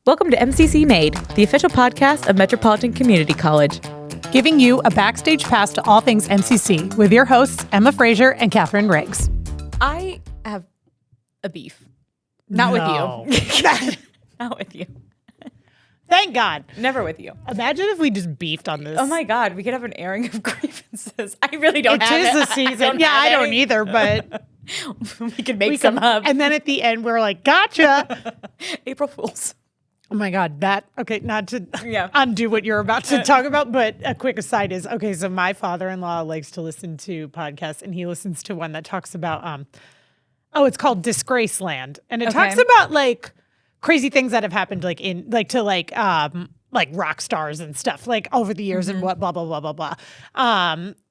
Welcome to MCC Made, the official podcast of Metropolitan Community College. Giving you a backstage pass to all things MCC with your hosts, Emma Frazier and Katherine Riggs. I have a beef. Not with you. Not with you. Thank God. Never with you. Imagine if we just beefed on this. Oh my God, we could have an airing of grievances. I really don't have it. It is the season. I don't either, but we could make some up. And then at the end, we're like, gotcha. April Fools. Oh my God, not to undo what you're about to talk about, but a quick aside is, okay, so my father-in-law likes to listen to podcasts, and he listens to one that talks about, it's called Disgraceland. And it talks about like crazy things that have happened to rock stars and stuff like over the years and what blah, blah, blah, blah, blah.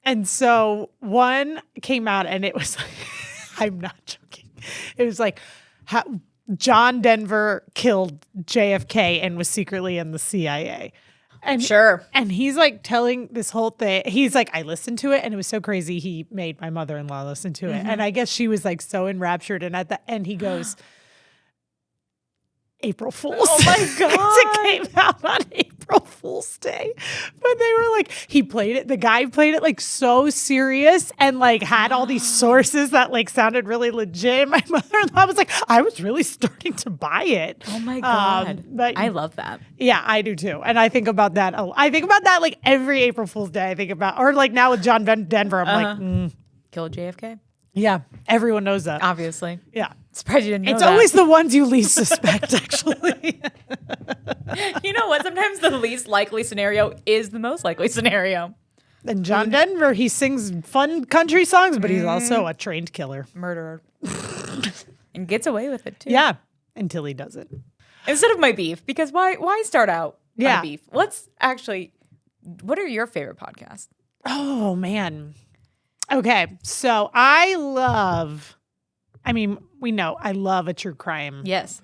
And so one came out and it was, I'm not joking. It was like, John Denver killed JFK and was secretly in the CIA. And sure. And he's like telling this whole thing. He's like, I listened to it and it was so crazy. He made my mother-in-law listen to it. And I guess she was like so enraptured. And at the end he goes, April Fool's. Oh my God. It came out on April Fool's Day. But they were like, the guy played it like so serious and like had all these sources that like sounded really legit. My mother-in-law was like, I was really starting to buy it. Oh my God. But I love that. Yeah, I do too. And I think about that. I think about that like every April Fool's Day. I think about, or like now with John Denver, I'm like, Killed JFK? Yeah, everyone knows that. Obviously. Yeah. Surprised you didn't know It's that. always the ones you least suspect, actually. You know what? Sometimes the least likely scenario is the most likely scenario. And John Denver, he sings fun country songs, but he's also a trained killer. Murderer. And gets away with it, too. Yeah, until he does it. Instead of my beef, because why start out on Yeah. a beef? Let's actually, what are your favorite podcasts? Oh, man. Okay, so I love a true crime. Yes.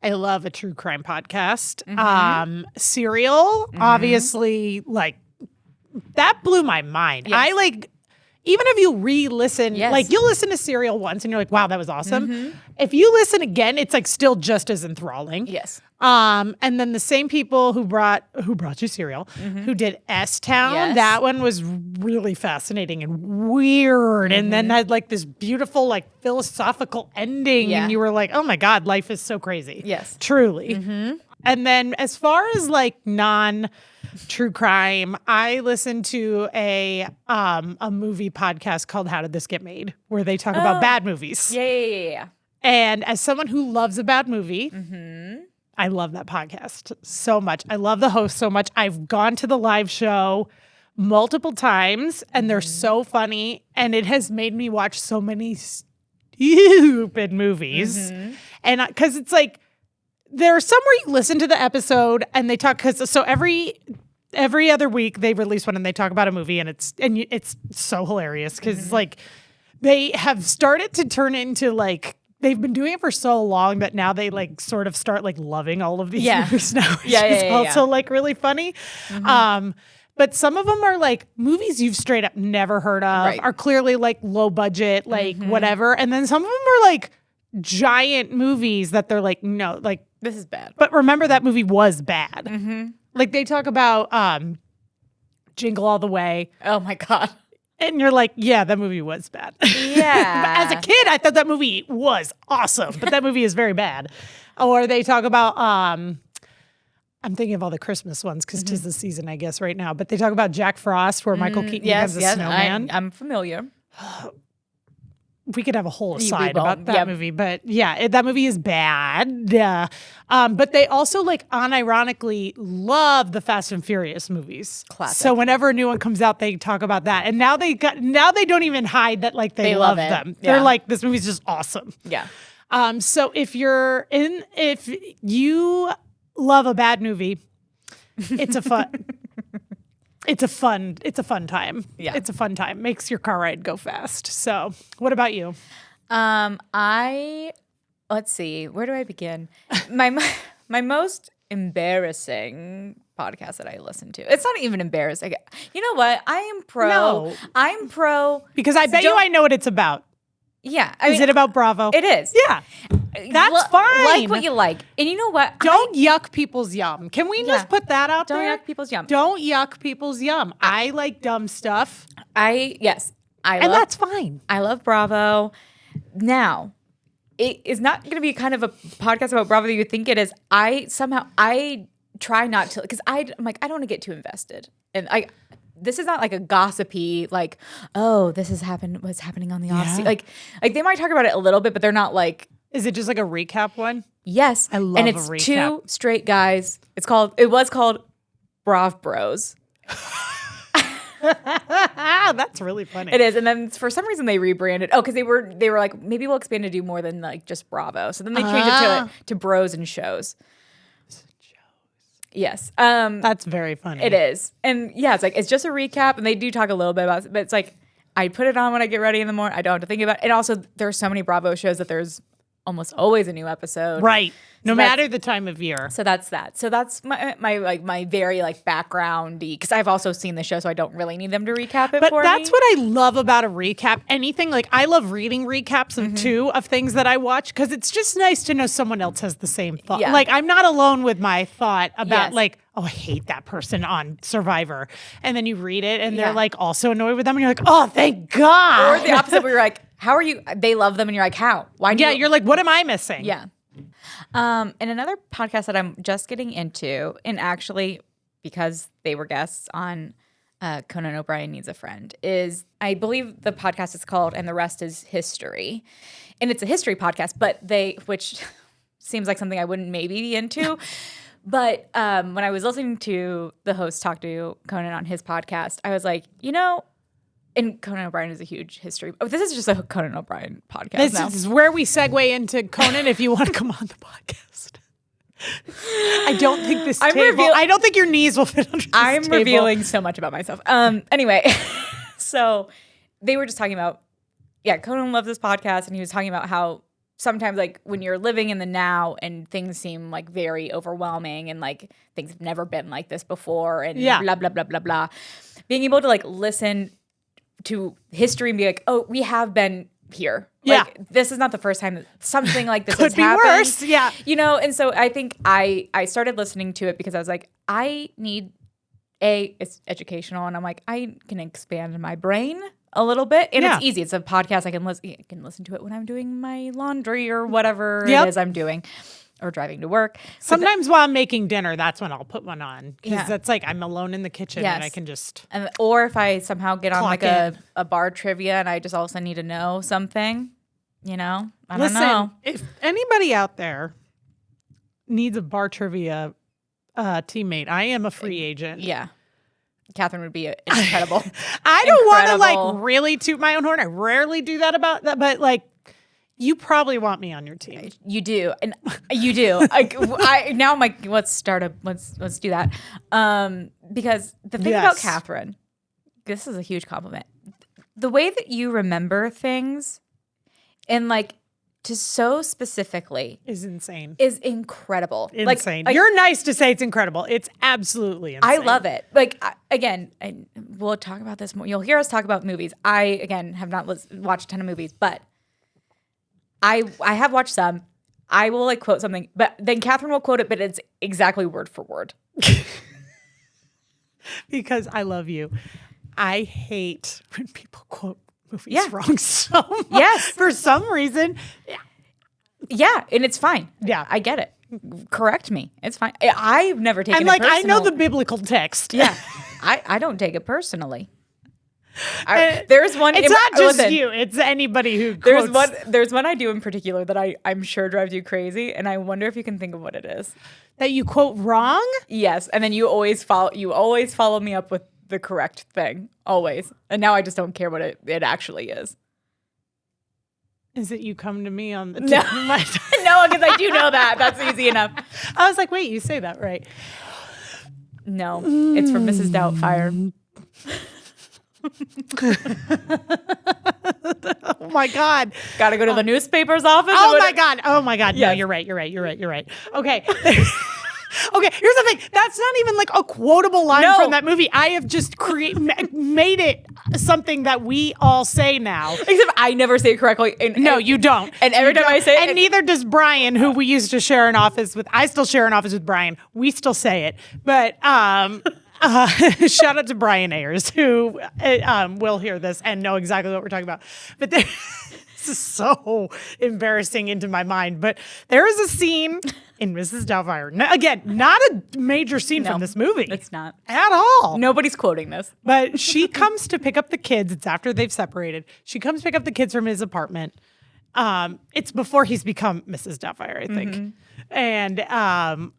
I love a true crime podcast. Serial, obviously, like, that blew my mind. Yes. Even if you re-listen, like you'll listen to Serial once and you're like, wow, that was awesome. If you listen again, it's like still just as enthralling. Yes. And then the same people who brought you Serial, who did S-Town, that one was really fascinating and weird. And then had like this beautiful, like philosophical ending. And you were like, oh my God, life is so crazy. Yes. Truly. And then as far as like non-true crime, I listen to a movie podcast called How Did This Get Made? Where they talk about bad movies. Yeah. And as someone who loves a bad movie, I love that podcast so much. I love the host so much. I've gone to the live show multiple times, and they're so funny. And it has made me watch so many stupid movies. And because it's like, there are some where you listen to the episode and they talk, so every other week they release one and they talk about a movie, and it's so hilarious because like they have started to turn into like, they've been doing it for so long that now they like sort of start like loving all of these movies now, which is also like really funny. But some of them are like movies you've straight up never heard of, are clearly like low budget, like whatever. And then some of them are like giant movies that they're like, no, like, This is bad. but remember that movie was bad. Like they talk about Jingle All the Way. Oh my God. And you're like, yeah, that movie was bad. Yeah. But as a kid, I thought that movie was awesome, but that movie is very bad. Or they talk about, I'm thinking of all the Christmas ones because 'tis the season, I guess, right now. But they talk about Jack Frost, where Michael Keaton becomes a snowman. I'm familiar. We could have a whole aside about that movie, but yeah, that movie is bad. Yeah. But they also like unironically love the Fast and Furious movies. Classic. So whenever a new one comes out, they talk about that. And now they don't even hide that like they love them. Yeah. They're like, this movie's just awesome. Yeah. So if you love a bad movie, it's a fun time. Yeah. It's a fun time. Makes your car ride go fast. So what about you? Let's see, where do I begin? My most embarrassing podcast that I listen to. It's not even embarrassing. You know what? I am pro. No. I'm pro. Because I bet you I know what it's about. Yeah. Is it about Bravo? It is. Yeah. That's fine. Like what you like. And you know what? Don't yuck people's yum. Can we just put that out Don't there? yuck people's yum. Don't yuck people's yum. I like dumb stuff. And that's fine. I love Bravo. Now, it is not going to be kind of a podcast about Bravo that you think it is. I try not to, because I'm like, I don't want to get too invested. And this is not like a gossipy, like, oh, this has happened, what's happening on the off. Like they might talk about it a little bit, but they're not like. Is it just like a recap one? Yes. I love and a it's recap. 2 straight guys. It was called Brav Bros. That's really funny. It is. And then for some reason they rebranded. Oh, because they were like, maybe we'll expand to do more than like just Bravo. So then they changed it to Bros and Shows. Yes. That's very funny. It is. And yeah, it's just a recap, and they do talk a little bit about it, but it's like I put it on when I get ready in the morning. I don't have to think about it. And also there's so many Bravo shows that there's almost always a new episode. Right. No matter the time of year. So that's that. So that's my very like backgroundy, because I've also seen the show, so I don't really need them to recap it for me. But that's what I love about a recap. Anything, like I love reading recaps of things that I watch, because it's just nice to know someone else has the same thought. Yeah. Like I'm not alone with my thought about Yes. like, oh, I hate that person on Survivor. And then you read it and they're like also annoyed with them and you're like, oh, thank God. Or the opposite, where you're like, how are you? They love them, and you're like, how? Why? You're like, what am I missing? Yeah. And another podcast that I'm just getting into, and actually because they were guests on Conan O'Brien Needs a Friend, is, I believe the podcast is called And the Rest is History. And it's a history podcast, which seems like something I wouldn't maybe be into. But when I was listening to the host talk to Conan on his podcast, I was like, and Conan O'Brien is a huge history. Oh, this is just a Conan O'Brien podcast. This now. is where we segue into Conan if you want to come on the podcast. I don't think this table, I don't think your knees will fit under this table. Revealing so much about myself. Anyway, so they were just talking about, Conan loves this podcast, and he was talking about how sometimes like when you're living in the now and things seem like very overwhelming and like things have never been like this before and blah, blah, blah, blah, blah. Being able to like listen to history and be like, oh, we have been here. Like, this is not the first time that something like this has happened. Could be worse, yeah. And so I think I started listening to it because I was like, I need it's educational, and I'm like, I can expand my brain a little bit, and it's easy. It's a podcast. I can listen to it when I'm doing my laundry or whatever it is I'm doing, or driving to work. Sometimes while I'm making dinner, that's when I'll put one on, because that's like I'm alone in the kitchen and I can just. Or if I somehow get on like a bar trivia and I just all of a sudden need to know something, I don't know. If anybody out there needs a bar trivia teammate, I am a free agent. Yeah. Katherine would be incredible. I don't want to like really toot my own horn. I rarely do that about that, but like you probably want me on your team. You do, and you do. Now I'm like, let's do that. Because the thing about Katherine, this is a huge compliment. The way that you remember things, and like just so specifically, is insane. Is incredible. Insane. Like, you're nice to say it's incredible. It's absolutely insane. I love it. Like, again, we'll talk about this more. You'll hear us talk about movies. I, again, have not watched a ton of movies, but I have watched some. I will like quote something, but then Katherine will quote it, but it's exactly word for word. Because I love you. I hate when people quote movies wrong so much. Yes. For some reason. Yeah, and it's fine. Yeah. I get it. Correct me. It's fine. I've never taken it personal. I know the biblical text. Yeah. I don't take it personally. There's one. It's not just you. It's anybody who quotes. There's one I do in particular that I'm sure drives you crazy, and I wonder if you can think of what it is. That you quote wrong? Yes, and then you always follow me up with the correct thing, always. And now I just don't care what it actually is. Is it you come to me on the No, no, because I do know that. That's easy enough. I was like, wait, you say that right. No, it's from Mrs. Doubtfire. Oh my God. Gotta go to the newspaper's office. Oh my God. Yes. No, you're right. Okay. Okay, here's the thing. That's not even like a quotable line from that movie. I have just made it something that we all say now. Except I never say it correctly. No, you don't. And every time I say it. And neither does Brian, who we used to share an office with. I still share an office with Brian. We still say it. But shout out to Brian Ayers, who will hear this and know exactly what we're talking about. But this is so embarrassing into my mind. But there is a scene in Mrs. Doubtfire. Again, not a major scene from this movie. It's not. At all. Nobody's quoting this. But she comes to pick up the kids. It's after they've separated. She comes to pick up the kids from his apartment. It's before he's become Mrs. Doubtfire, I think. And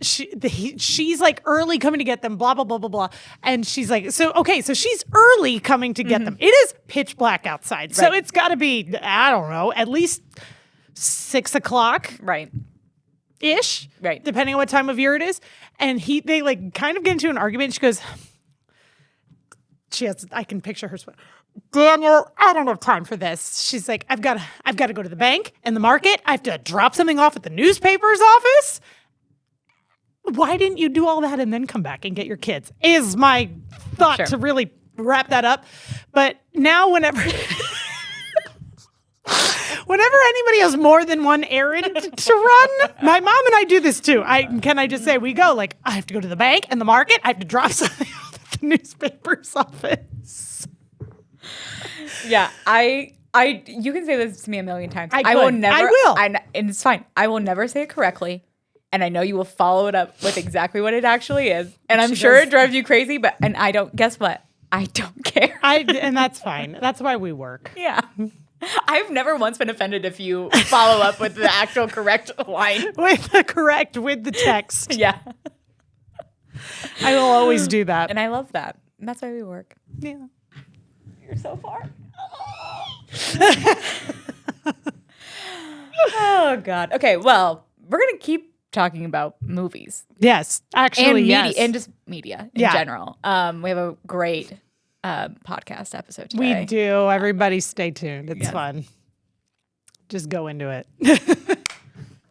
she's like early coming to get them, blah, blah, blah, blah, blah. And she's like, so she's early coming to get them. It is pitch black outside. Right. So it's got to be, I don't know, at least 6 o'clock. Right. Ish. Right. Depending on what time of year it is. And they like kind of get into an argument. She goes, I can picture her sweat. Daniel, I don't have time for this. She's like, I've got to go to the bank and the market. I have to drop something off at the newspaper's office. Why didn't you do all that and then come back and get your kids? Is my thought to really wrap that up. But now whenever anybody has more than one errand to run, my mom and I do this too. Can I just say we go like, I have to go to the bank and the market. I have to drop something off at the newspaper's office. Yeah, you can say this to me a million times. I will. And it's fine. I will never say it correctly. And I know you will follow it up with exactly what it actually is. And I'm sure it drives you crazy, guess what? I don't care. And that's fine. That's why we work. Yeah. I've never once been offended if you follow up with the actual correct line. With the text. Yeah. I will always do that. And I love that. And that's why we work. Yeah. You're so far. Oh, God. Okay, well, we're going to keep talking about movies. Yes, actually, yes. And just media in general. We have a great podcast episode today. We do. Everybody stay tuned. It's fun. Just go into it.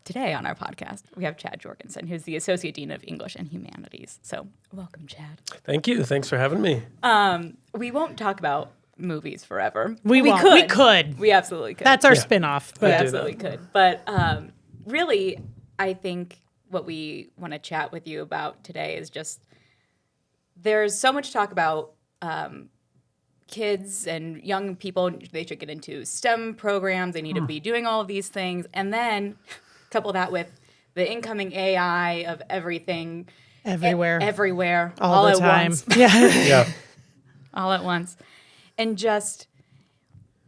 Today on our podcast, we have Chad Jorgensen, who's the Associate Dean of English and Humanities. So welcome, Chad. Thank you. Thanks for having me. We won't talk about movies forever. We won't. We could. We absolutely could. That's our spinoff. We absolutely could. But really, I think what we want to chat with you about today is just there's so much talk about kids and young people. They should get into STEM programs. They need to be doing all of these things. And then couple that with the incoming AI of everything. Everywhere. All the at time. once. Yeah. All at once. And just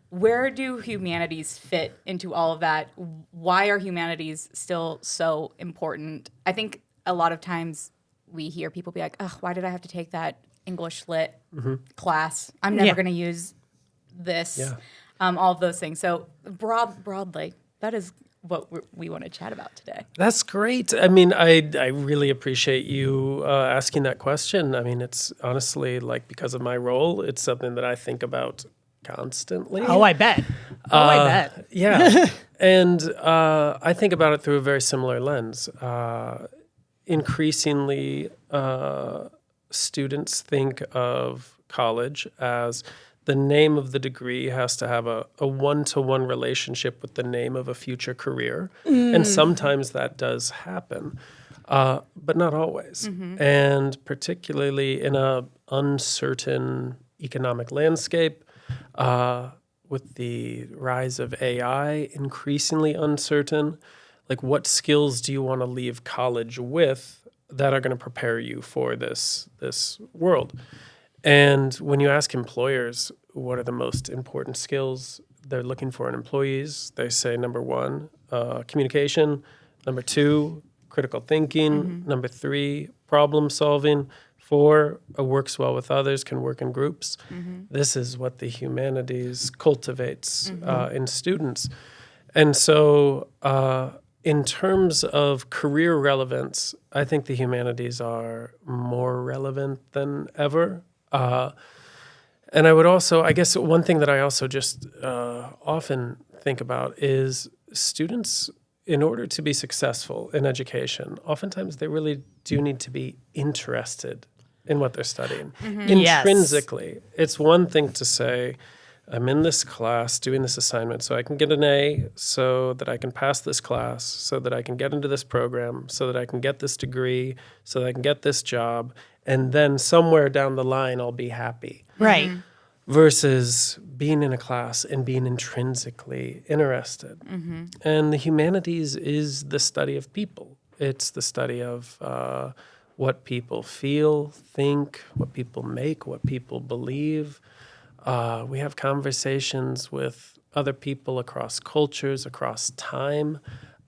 where do humanities fit into all of that? Why are humanities still so important? I think a lot of times we hear people be like, "Ugh, why did I have to take that English lit class? I'm never going to use this." Yeah. All of those things. So broadly, that is what we want to chat about today. That's great. I mean, I really appreciate you asking that question. I mean, it's honestly like because of my role, it's something that I think about constantly. Oh, I bet. Yeah. And I think about it through a very similar lens. Increasingly, students think of college as the name of the degree has to have a one-to-one relationship with the name of a future career. And sometimes that does happen, but not always. And particularly in an uncertain economic landscape, with the rise of AI increasingly uncertain, like what skills do you want to leave college with that are going to prepare you for this world? And when you ask employers what are the most important skills they're looking for in employees, they say number 1, communication, number 2, critical thinking, number 3, problem solving, 4, works well with others, can work in groups. This is what the humanities cultivates in students. And so in terms of career relevance, I think the humanities are more relevant than ever. And I would also, I guess one thing that I also just often think about is students, in order to be successful in education, oftentimes they really do need to be interested in what they're studying. Yes. Intrinsically, it's one thing to say, I'm in this class doing this assignment so I can get an A, so that I can pass this class, so that I can get into this program, so that I can get this degree, so that I can get this job, and then somewhere down the line I'll be happy. Right. Versus being in a class and being intrinsically interested. And the humanities is the study of people. It's the study of what people feel, think, what people make, what people believe. We have conversations with other people across cultures, across time.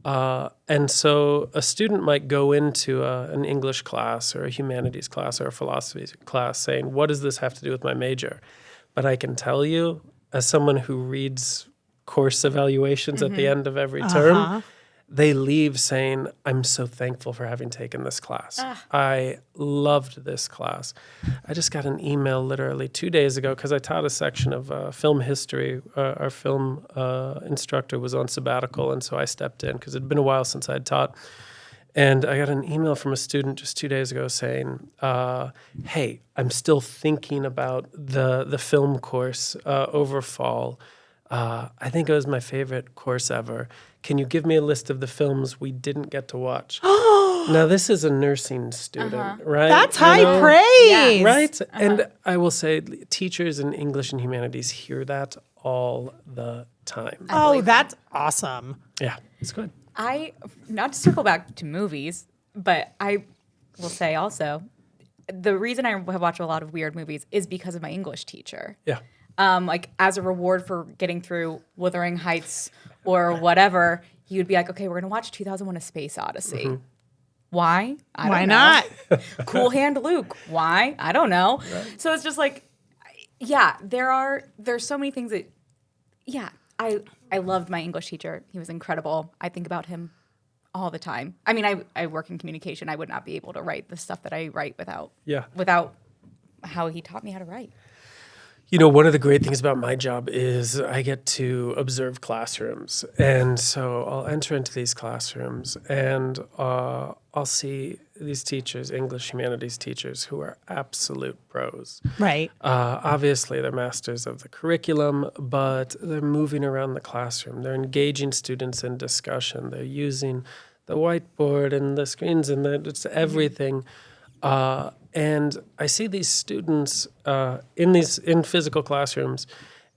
And so a student might go into an English class or a humanities class or a philosophy class saying, what does this have to do with my major? But I can tell you, as someone who reads course evaluations at the end of every term, they leave saying, I'm so thankful for having taken this class. I loved this class. I just got an email literally 2 days ago because I taught a section of film history. Our film instructor was on sabbatical, and so I stepped in because it had been a while since I'd taught. And I got an email from a student just 2 days ago saying, hey, I'm still thinking about the film course over fall. I think it was my favorite course ever. Can you give me a list of the films we didn't get to watch? Now, this is a nursing student, right? That's high praise. Yeah. Right? And I will say teachers in English and humanities hear that all the time. Oh, that's awesome. Yeah, it's good. Not to circle back to movies, but I will say also, the reason I have watched a lot of weird movies is because of my English teacher. Yeah. Like as a reward for getting through Wuthering Heights or whatever, he would be like, okay, we're going to watch 2001: A Space Odyssey. Why? Why not? Cool Hand Luke. Why? I don't know. Right. So it's just like, yeah, there's so many things that, yeah, I loved my English teacher. He was incredible. I think about him all the time. I mean, I work in communication. I would not be able to write the stuff that I write without how he taught me how to write. You know, one of the great things about my job is I get to observe classrooms. And so I'll enter into these classrooms and I'll see these teachers, English humanities teachers, who are absolute pros. Right. Obviously, they're masters of the curriculum, but they're moving around the classroom. They're engaging students in discussion. They're using the whiteboard and the screens and it's everything. And I see these students in physical classrooms,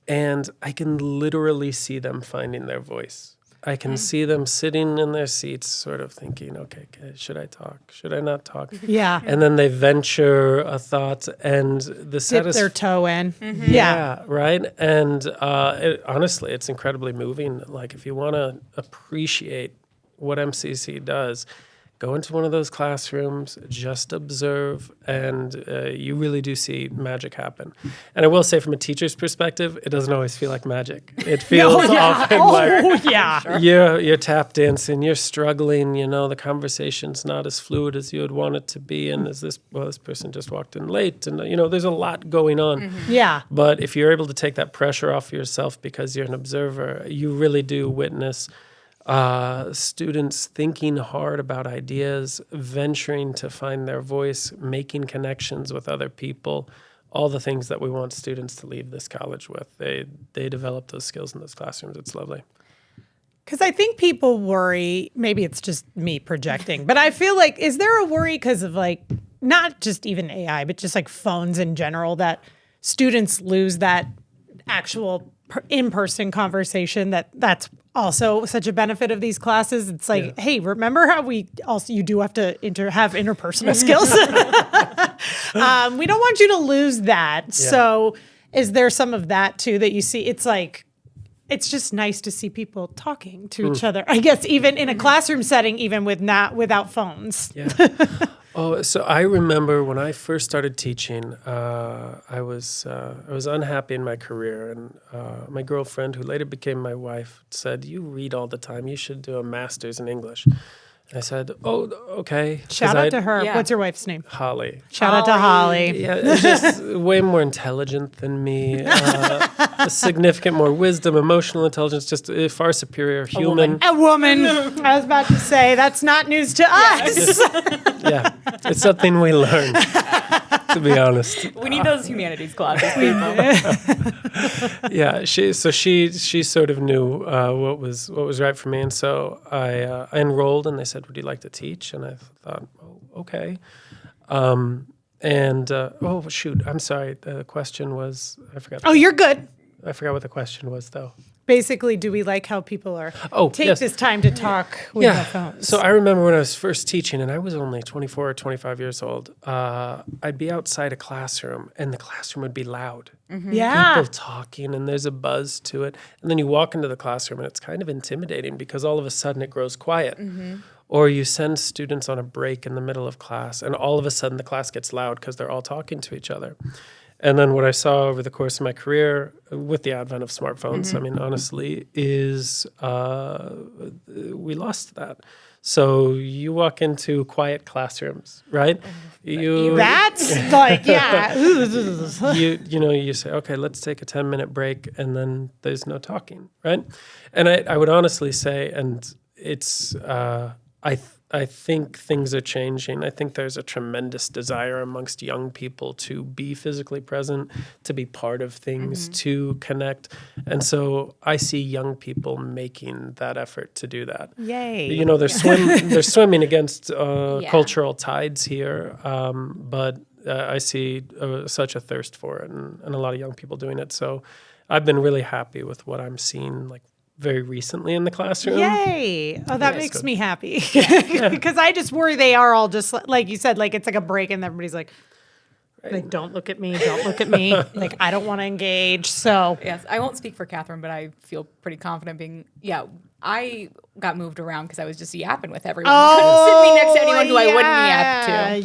and I can literally see them finding their voice. I can see them sitting in their seats, sort of thinking, okay, should I talk? Should I not talk? Yeah. And then they venture a thought, and the Dip their toe in. Mm-hmm. Yeah, right? And honestly, it's incredibly moving. Like, if you want to appreciate what MCC does, go into one of those classrooms, just observe, and you really do see magic happen. And I will say, from a teacher's perspective, it doesn't always feel like magic. It feels often like you're tap dancing, you're struggling, you know, the conversation's not as fluid as you would want it to be, and this person just walked in late, and, you know, there's a lot going on. Mm-hmm. Yeah. But if you're able to take that pressure off yourself because you're an observer, you really do witness students thinking hard about ideas, venturing to find their voice, making connections with other people, all the things that we want students to leave this college with. They develop those skills in those classrooms. It's lovely. Because I think people worry, maybe it's just me projecting, but I feel like, is there a worry because of like, not just even AI, but just like phones in general, that students lose that actual in-person conversation that's also such a benefit of these classes? It's like, hey, remember how you do have to have interpersonal skills? We don't want you to lose that. Yeah. So is there some of that too that you see? It's like, it's just nice to see people talking to each other, I guess, even in a classroom setting, even without phones. Yeah. Oh, so I remember when I first started teaching, I was unhappy in my career, and my girlfriend, who later became my wife, said, "You read all the time. You should do a master's in English." I said, "Oh, okay." Shout out to her. Yeah. What's your wife's name? Holly. Shout out to Holly. Yeah, just way more intelligent than me. Significant more wisdom, emotional intelligence, just a far superior human. A woman. I was about to say, that's not news to us. Yeah, it's something we learn. to be honest. We need those humanities classes, people. Yeah, she sort of knew what was right for me, and so I enrolled, and they said, "Would you like to teach?" And I thought, "Oh, okay." Oh shoot, I'm sorry. The question was I forgot. Oh, you're good. I forgot what the question was though. Basically, do we like how people are take yes. this time to talk with their phones? So I remember when I was first teaching, and I was only 24 or 25 years old. I'd be outside a classroom, and the classroom would be loud. Yeah. People talking, and there's a buzz to it. And then you walk into the classroom, and it's kind of intimidating because all of a sudden it grows quiet. Or you send students on a break in the middle of class, and all of a sudden the class gets loud because they're all talking to each other. And then what I saw over the course of my career with the advent of smartphones, I mean, honestly, is we lost that. So you walk into quiet classrooms, right? That's like, yeah. You say, okay, let's take a 10-minute break, and then there's no talking, right? And I would honestly say, and it's I think things are changing. I think there's a tremendous desire amongst young people to be physically present, to be part of things, to connect. And so I see young people making that effort to do that. Yay. You know, they're swimming against cultural tides here, but I see such a thirst for it, and a lot of young people doing it. So I've been really happy with what I'm seeing, like, very recently in the classroom. Yay. Oh, that makes me happy. Because I just worry they are all just, like you said, like it's like a break and everybody's like, don't look at me, don't look at me. Like, I don't want to engage. So, Yes, I won't speak for Katherine, but I feel pretty confident I got moved around because I was just yapping with everyone. Couldn't sit me next to anyone who I wouldn't yap to.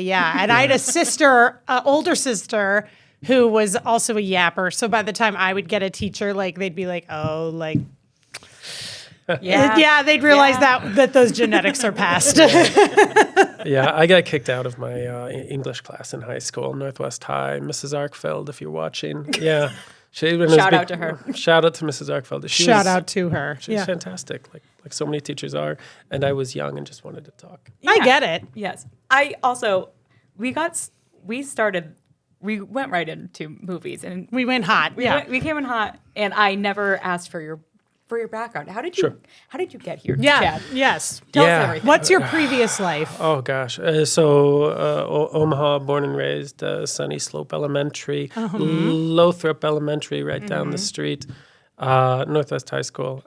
Yeah. And I had a sister, older sister, who was also a yapper. So by the time I would get a teacher, like they'd be like, oh, like, they'd realize that those genetics are passed. Yeah, I got kicked out of my English class in high school, Northwest High. Mrs. Arkfeld, if you're watching. Yeah. Shout out to her. Shout out to Mrs. Arkfeld. Shout out to her. She's fantastic, like so many teachers are. And I was young and just wanted to talk. I get it. Yes. We went right into movies, and we went hot. We came in hot, and I never asked for your background. How did you get here? Yeah. Chad? Yes. Tell us everything. What's your previous life? Oh gosh, Omaha, born and raised, Sunny Slope Elementary, Lothrop Elementary, right down the street, Northwest High School.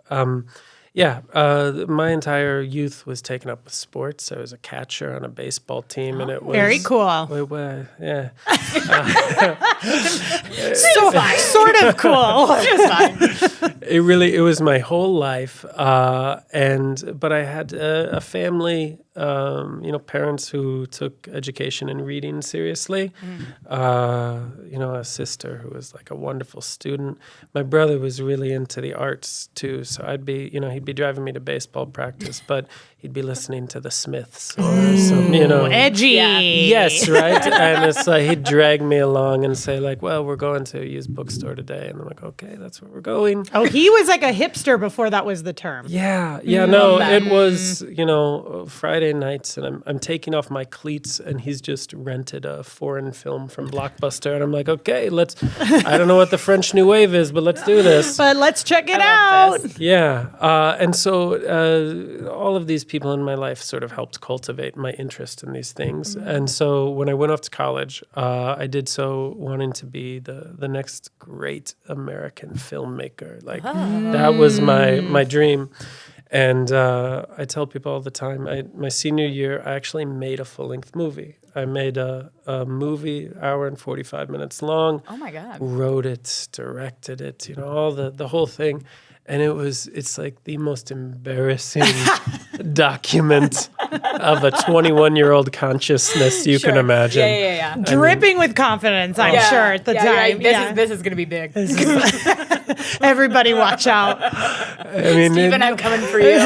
My entire youth was taken up with sports. I was a catcher on a baseball team, and it was very cool. Yeah, Sort of cool. It was my whole life, but I had a family, parents who took education and reading seriously. A sister who was like a wonderful student. My brother was really into the arts too, so he'd be driving me to baseball practice, but he'd be listening to the Smiths or some, edgy. Yeah. Yes, right. And it's like he'd drag me along and say like, "Well, we're going to a used bookstore today," and I'm like, "Okay, that's where we're going." Oh, he was like a hipster before that was the term. It was Friday nights, and I'm taking off my cleats, and he's just rented a foreign film from Blockbuster, and I'm like, "Okay, I don't know what the French New Wave is, but let's do this." But let's check it out. Yeah, and so all of these people in my life sort of helped cultivate my interest in these things. And so when I went off to college, I did so wanting to be the next great American filmmaker. Like that was my dream. And I tell people all the time, my senior year, I actually made a full-length movie. I made a movie, hour and 45 minutes long. Oh my God. Wrote it, directed it, all the whole thing. And it's like the most embarrassing document of a 21-year-old consciousness you can imagine. Yeah. Dripping with confidence, I'm sure, at the time. Right. This is going to be big. Everybody watch out. I mean, Steven, I'm coming for you.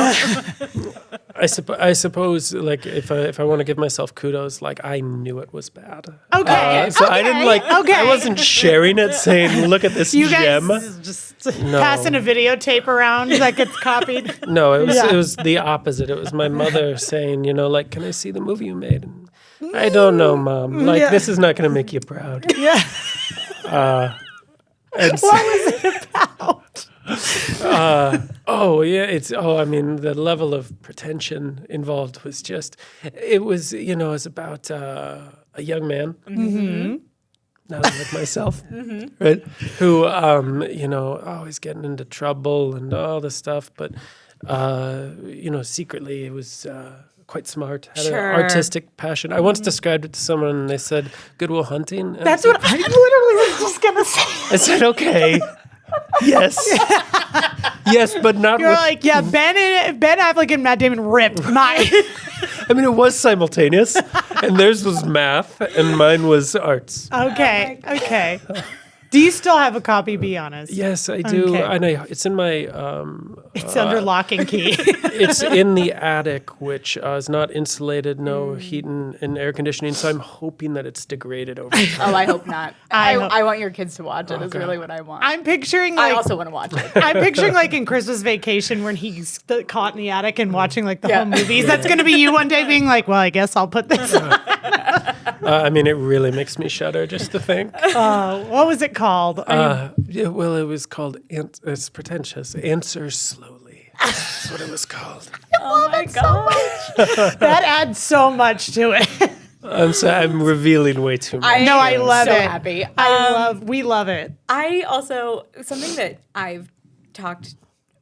I suppose, like, if I want to give myself kudos, like, I knew it was bad. Okay. I didn't I wasn't sharing it saying, "Look at this gem." Guys just passing a videotape around like it's copied. No, it was the opposite. It was my mother saying, "Can I see the movie you made?" And I don't know, Mom. Like, this is not going to make you proud. Yeah. And so- What was it about? I mean, the level of pretension involved was just, it was about a young man, not unlike myself, right? Who, always getting into trouble and all this stuff, but, secretly it was quite smart, had an artistic passion. I once described it to someone and they said, Good Will Hunting. And That's what I literally was just going to say. I said, okay. Yes. Yes, but not You're with, like, yeah, Ben Affleck and Matt Damon ripped mine. I mean, it was simultaneous, and theirs was math, and mine was arts. Okay. Okay. Do you still have a copy? Be honest. Yes, I do. Okay. And it's in my, It's under lock and key. it's in the attic, which is not insulated, no heat and air conditioning. So I'm hoping that it's degraded over time. Oh, I hope not. I I want your kids to watch it. Is really what I want. I'm picturing I like also want to watch it. I'm picturing like in Christmas Vacation when he's caught in the attic and watching like the Yeah. home movies. That's going to be you one day being like, well, I guess I'll put this on. I mean, it really makes me shudder just to think. What was it called? It was called, it's pretentious, Answer Slowly. That's what it was called. Oh my gosh. That adds so much to it. I'm revealing way too much. No, I love so it. happy. We love it. I also, something that I've talked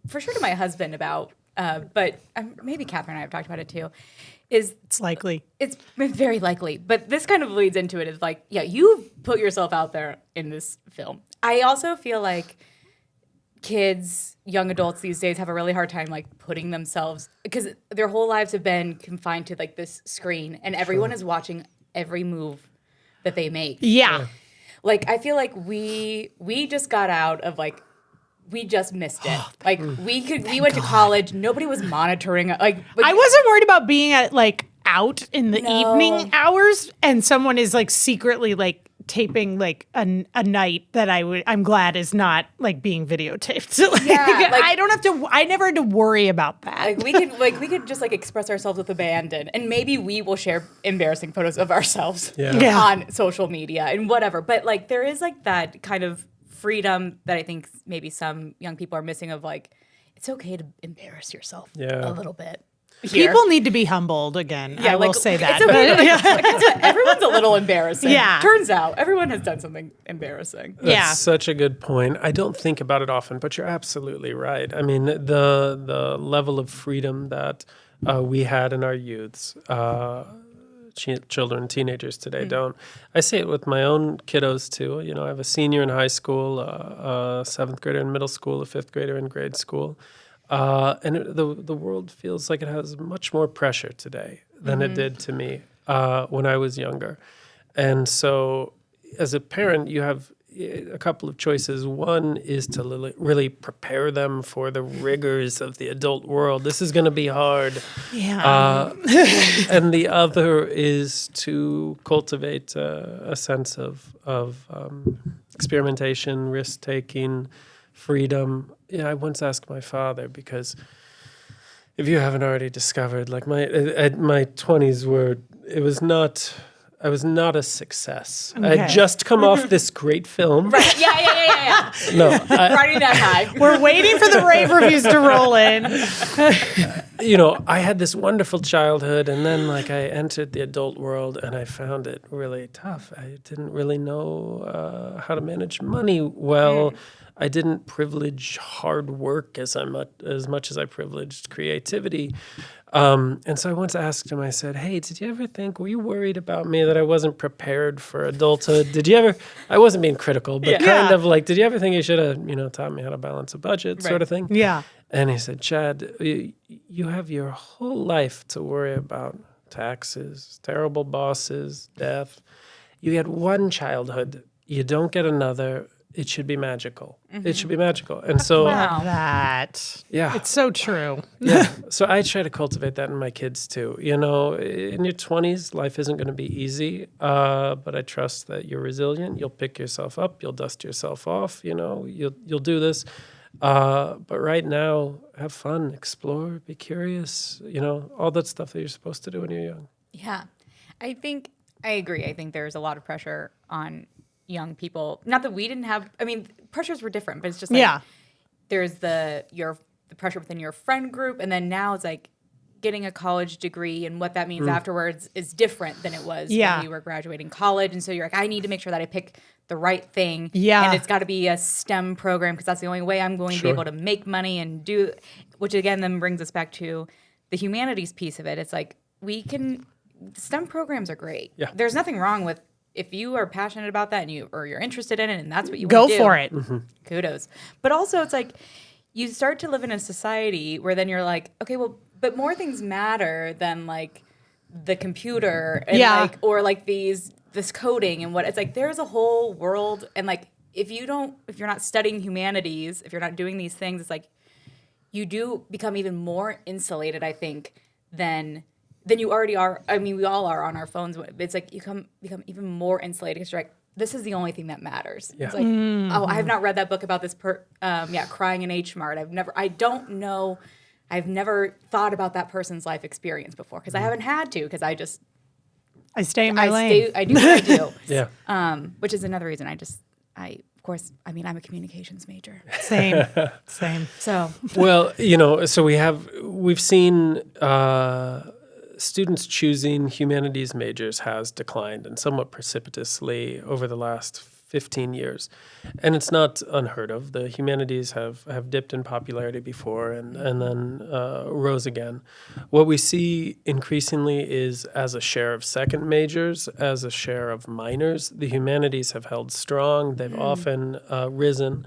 for sure to my husband about, but maybe Katherine and I have talked about it too, is It's likely. it's very likely, but this kind of leads into it. Is like, yeah, you put yourself out there in this film. I also feel like kids, young adults these days have a really hard time like putting themselves, because their whole lives have been confined to like this screen, and everyone is watching every move that they make. Yeah. Like, I feel like we just got out of like, we just missed it. Like we went to college. Nobody was monitoring. Like I wasn't worried about being at like out in the No. evening hours and someone is like secretly like taping like a night that I'm glad is not like being videotaped. Like, like- I never had to worry about that. like we could just like express ourselves with abandon, and maybe we will share embarrassing photos of ourselves Yeah. on social media and whatever. But like there is like that kind of freedom that I think maybe some young people are missing, of like, it's okay to embarrass yourself a little bit. Here. People need to be humbled again. I will say that. It's okay. Like, guess what? Everyone's a little embarrassing. Yeah. Turns out everyone has done something embarrassing. That's such a good point. I don't think about it often, but you're absolutely right. I mean, the level of freedom that we had in our youths, children, teenagers today don't. I see it with my own kiddos too. You know, I have a senior in high school, a seventh grader in middle school, a fifth grader in grade school. The world feels like it has much more pressure today than it did to me when I was younger. And so as a parent, you have a couple of choices. One is to really prepare them for the rigors of the adult world. This is going to be hard. Yeah. And the other is to cultivate a sense of experimentation, risk-taking, freedom. Yeah, I once asked my father, because if you haven't already discovered, like my 20s I was not a success. I had just come off this great film. Right. Yeah. No, Riding that high. We're waiting for the rave reviews to roll in. I had this wonderful childhood, and then like I entered the adult world, and I found it really tough. I didn't really know how to manage money well. I didn't privilege hard work as much as I privileged creativity. And so I once asked him, I said, hey, were you worried about me that I wasn't prepared for adulthood? I wasn't being critical, but kind of like, did you ever think you should have, taught me how to balance a budget sort of thing? Yeah. And he said, Chad, you have your whole life to worry about taxes, terrible bosses, death. You get one childhood, you don't get another. It should be magical. It should be magical. And so, That. yeah. It's so true. Yeah. So I try to cultivate that in my kids too. In your 20s, life isn't going to be easy, but I trust that you're resilient. You'll pick yourself up. You'll dust yourself off. You'll do this. But right now, have fun, explore, be curious. All that stuff that you're supposed to do when you're young. Yeah. I think I agree. I think there's a lot of pressure on young people. Not that we didn't have. I mean, pressures were different, but it's just like there's the pressure within your friend group, and then now it's like getting a college degree and what that means afterwards is different than it was when you were graduating college. And so you're like, I need to make sure that I pick the right thing. Yeah. And it's got to be a STEM program because that's the only way I'm going to be able to make money and do, which again then brings us back to the humanities piece of it. It's like STEM programs are great. Yeah. There's nothing wrong with if you are passionate about that and you're interested in it and that's what you Go want to do. for it. Kudos. But also it's like you start to live in a society where then you're like, okay, well, but more things matter than like the computer and or like this coding and what it's like there's a whole world and like if you're not studying humanities, if you're not doing these things, it's like you do become even more insulated, I think, than you already are. I mean, we all are on our phones. It's like you become even more insulated because you're like, this is the only thing that matters. Yeah. It's like, oh, I have not read that book about this crying in H Mart. I've never thought about that person's life experience before because I haven't had to because I stay in my lane. I do what I do. Yeah. Which is another reason I'm a communications major. Same. So Well, so we've seen students choosing humanities majors has declined and somewhat precipitously over the last 15 years. And it's not unheard of. The humanities have dipped in popularity before and then rose again. What we see increasingly is as a share of second majors, as a share of minors, the humanities have held strong. They've often risen.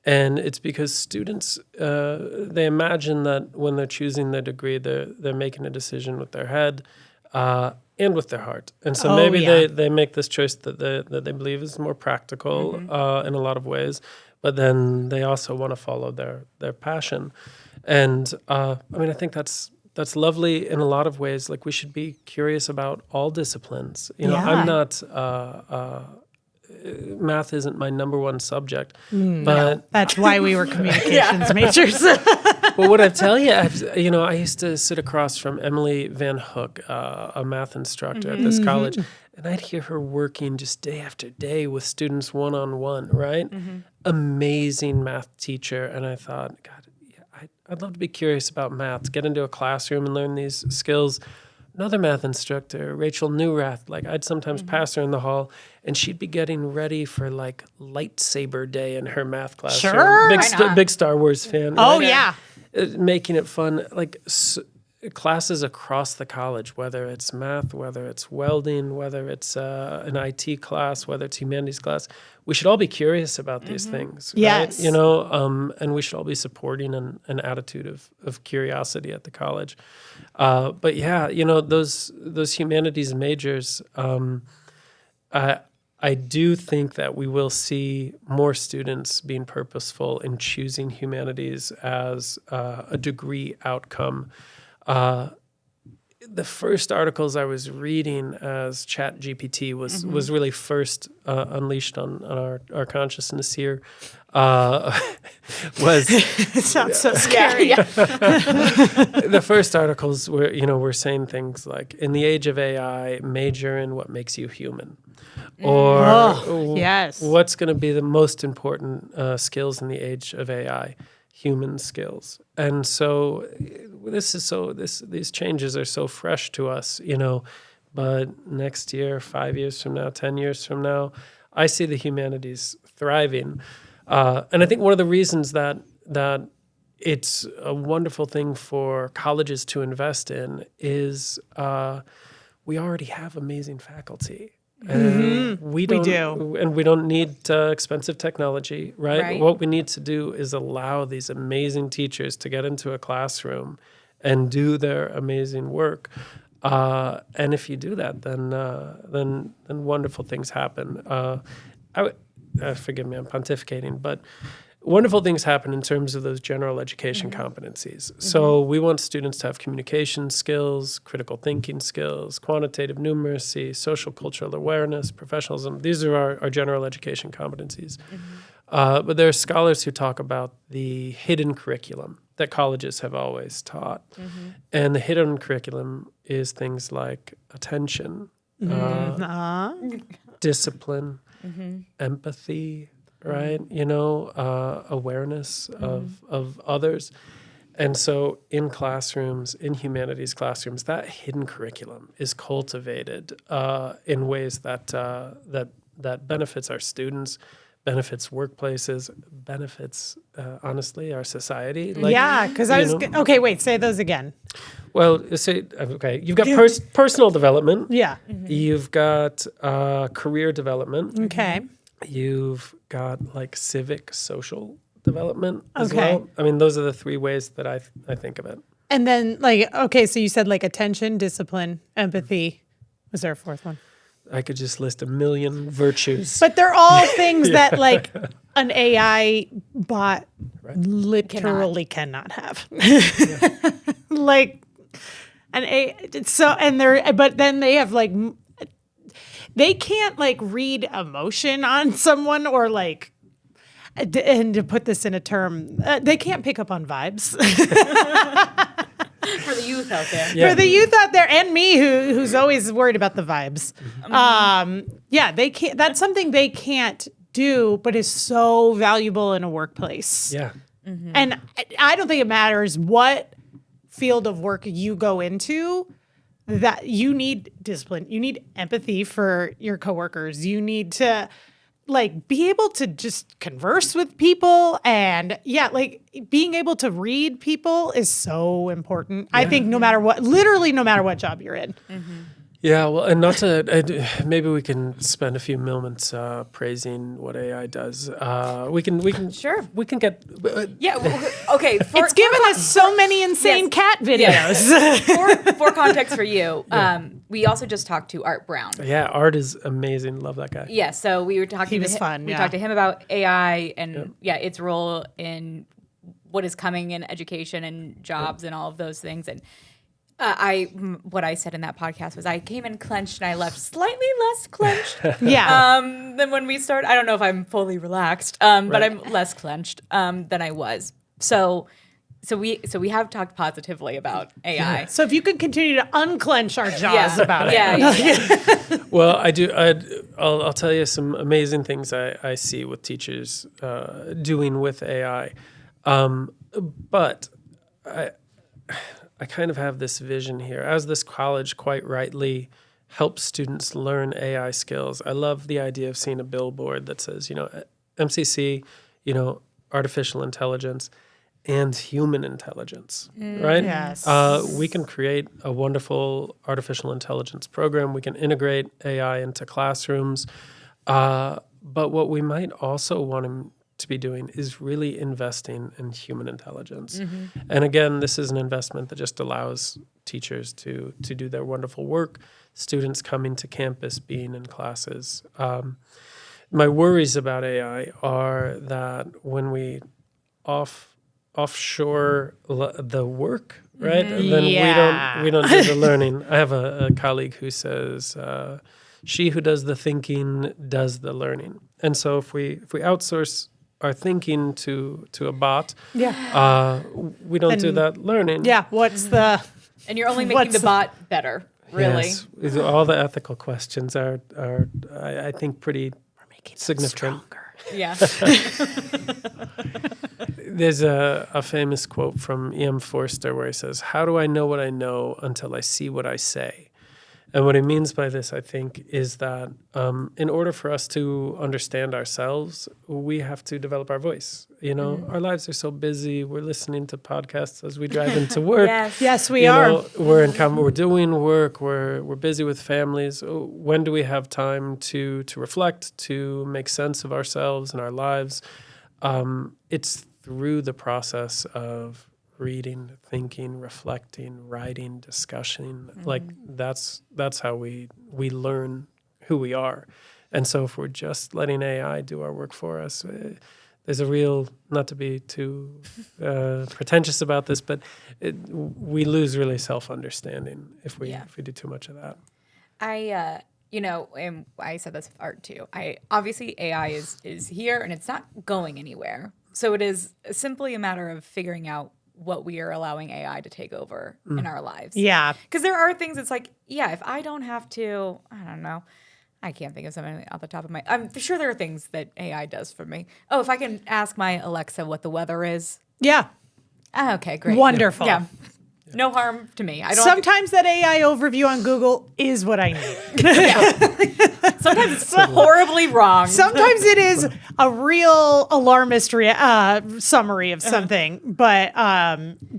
And it's because students, they imagine that when they're choosing their degree, they're making a decision with their head and with their heart. And so they make this choice that they believe is more practical in a lot of ways, but then they also want to follow their passion. And I think that's lovely in a lot of ways. Like we should be curious about all disciplines. I'm not... math isn't my number one subject, but that's why we were communications majors. But what I tell you, I used to sit across from Emily Van Hook, a math instructor at this college, and I'd hear her working just day after day with students one-on-one, right? Amazing math teacher. And I thought, God, I'd love to be curious about math, get into a classroom and learn these skills. Another math instructor, Rachel Neurath, like I'd sometimes pass her in the hall and she'd be getting ready for like lightsaber day in her math classroom. Sure. Big Star Wars fan. Oh, right? yeah. Making it fun. Like classes across the college, whether it's math, whether it's welding, whether it's an IT class, whether it's humanities class, we should all be curious about these things. Yes. Right? And we should all be supporting an attitude of curiosity at the college. But yeah, those humanities majors, I do think that we will see more students being purposeful in choosing humanities as a degree outcome. The first articles I was reading as Chat GPT was really first unleashed on our consciousness here was It sounds so scary. the first articles were saying things like, in the age of AI, major in what makes you human. Or yes. What's going to be the most important skills in the age of AI? Human skills. And so these changes are so fresh to us, but next year, 5 years from now, 10 years from now, I see the humanities thriving. And I think one of the reasons that it's a wonderful thing for colleges to invest in is we already have amazing faculty. And we do. And we don't need expensive technology, right? What we need to do is allow these amazing teachers to get into a classroom and do their amazing work. And if you do that, then wonderful things happen. Forgive me, I'm pontificating, but wonderful things happen in terms of those general education competencies. So we want students to have communication skills, critical thinking skills, quantitative numeracy, social cultural awareness, professionalism. These are our general education competencies. But there are scholars who talk about the hidden curriculum that colleges have always taught. And the hidden curriculum is things like attention, discipline, empathy, right? Awareness of others. And so in classrooms, in humanities classrooms, that hidden curriculum is cultivated in ways that benefits our students, benefits workplaces, benefits, honestly, our society. Because I was okay. Wait, say those again. Well, you've got personal development. Yeah. You've got career development. Okay. You've got like civic, social development as Okay. well. I mean, those are the three ways that I think of it. And then so you said attention, discipline, empathy. Was there a fourth one? I could just list a million virtues. But they're all things that an AI bot literally cannot have. But then they have they can't read emotion on someone or and to put this in a term, they can't pick up on vibes. For the youth out there. Yeah. For the youth out there and me who's always worried about the vibes. They can't. That's something they can't do, but is so valuable in a workplace. Yeah. And I don't think it matters what field of work you go into, that you need discipline. You need empathy for your coworkers. You need to be able to just converse with people, and being able to read people is so important. I think no matter what job you're in. Yeah, well, and maybe we can spend a few moments praising what AI does. We can Sure. We can get Okay. It's given us so many insane cat videos. For context for you, we also just talked to Art Brown. Yeah, Art is amazing. Love that guy. Yeah, so we were talking. He was to him, fun. We Yeah. talked to him about AI and its role in what is coming in education and jobs and all of those things. And what I said in that podcast was I came in clenched and I left slightly less clenched. Than when we started. I don't know if I'm fully relaxed, but I'm less clenched than I was. So we have talked positively about AI. So if you could continue to unclench our jaws about it. Yeah. Well, I do. I'll tell you some amazing things I see with teachers doing with AI, but I kind of have this vision here. As this college quite rightly helps students learn AI skills, I love the idea of seeing a billboard that says, MCC, artificial intelligence and human intelligence, right? Yes. We can create a wonderful artificial intelligence program. We can integrate AI into classrooms. But what we might also want to be doing is really investing in human intelligence. And again, this is an investment that just allows teachers to do their wonderful work, students coming to campus, being in classes. My worries about AI are that when we offshore the work, right, then we don't do the learning. I have a colleague who says, she who does the thinking does the learning. And so if we outsource our thinking to a bot, we don't do that learning. Yeah. And you're only making the bot better, really. Yes. All the ethical questions are I think pretty significant. Yeah. There's a famous quote from E.M. Forster where he says, "How do I know what I know until I see what I say?" And what he means by this, I think, is that in order for us to understand ourselves, we have to develop our voice. Our lives are so busy. We're listening to podcasts as we drive into work. Yes, we are. We're in we're doing work. We're busy with families. When do we have time to reflect, to make sense of ourselves and our lives? It's through the process of reading, thinking, reflecting, writing, discussing. That's how we learn who we are. And so if we're just letting AI do our work for us, there's a real, not to be too pretentious about this, but we lose really self-understanding if we do too much of that. And I said this with Art too. Obviously AI is here and it's not going anywhere. So it is simply a matter of figuring out what we are allowing AI to take over in our lives. Yeah. Because there are things it's like, yeah, if I don't have to, I don't know. I can't think of something off the top of my. I'm sure there are things that AI does for me. Oh, if I can ask my Alexa what the weather is. Yeah. Okay, great. Wonderful. Yeah. No harm to me. I don't. Sometimes that AI overview on Google is what I need. Sometimes it's horribly wrong. Sometimes it is a real alarmist summary of something, but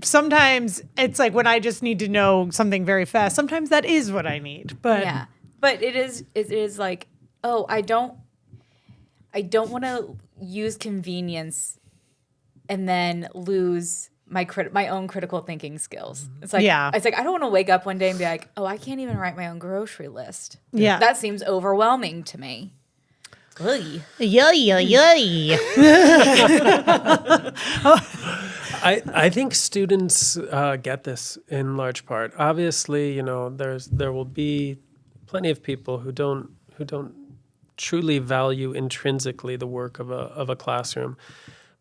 sometimes it's like when I just need to know something very fast. Sometimes that is what I need. But Yeah, but it is like, oh, I don't want to use convenience and then lose my own critical thinking skills. It's like, Yeah. It's like I don't want to wake up one day and be like, oh, I can't even write my own grocery list. Yeah. That seems overwhelming to me. Ugh. Yay. I think students get this in large part. Obviously, there will be plenty of people who don't truly value intrinsically the work of a classroom.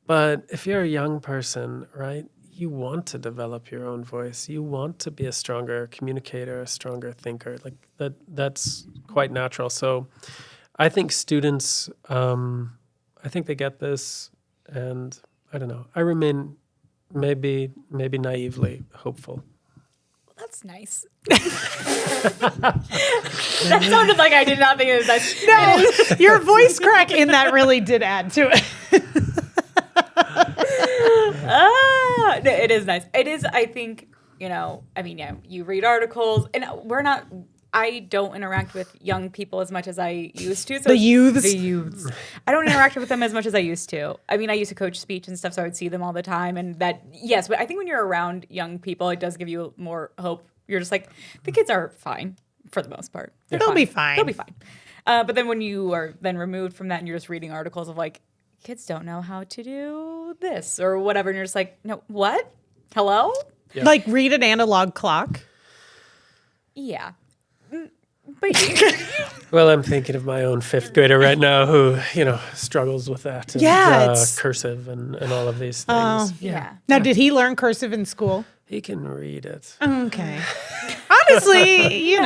But if you're a young person, right, you want to develop your own voice. You want to be a stronger communicator, a stronger thinker. Like that's quite natural. So I think students, I think they get this, and I don't know. I remain maybe naively hopeful. Well, that's nice. That sounded like I did not think it was nice. No, your voice crack in that really did add to it. No, it is nice. It is, I think, you read articles, and I don't interact with young people as much as I used to. So The youths. The youths. I don't interact with them as much as I used to. I mean, I used to coach speech and stuff, so I would see them all the time. And that, yes, but I think when you're around young people, it does give you more hope. You're just like, the kids are fine for the most part. They'll be fine. They'll be fine. But then when you are then removed from that and you're just reading articles of like, kids don't know how to do this or whatever. And you're just like, no, what? Hello? Yeah. Like read an analog clock. Yeah. But Well, I'm thinking of my own fifth grader right now who, struggles with that. And, Yeah, it's- cursive and all of these things. yeah. Now, did he learn cursive in school? He can read it. Okay. Honestly,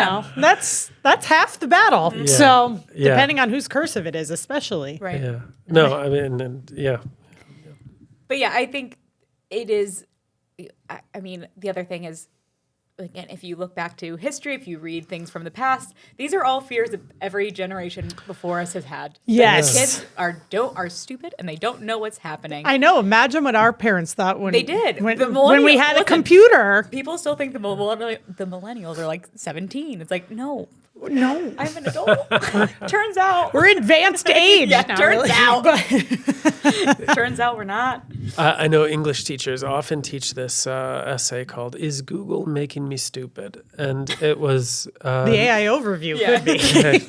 that's half the battle. Yeah. So Yeah. depending on whose cursive it is, especially. Right. Yeah. No, I mean, and yeah. But yeah, I think it is. I mean, the other thing is, again, if you look back to history, if you read things from the past, these are all fears that every generation before us has had. Yes. The kids are stupid and they don't know what's happening. I know. Imagine what our parents thought when They did. when The we had a listen. computer. People still think the millennials are like 17. It's like, no, No, I'm an adult. Turns out we're advanced age. Yeah, now, turns really. out. Turns out we're not. I know English teachers often teach this essay called "Is Google Making Me Stupid?" And it was The AI overview Yeah. could be.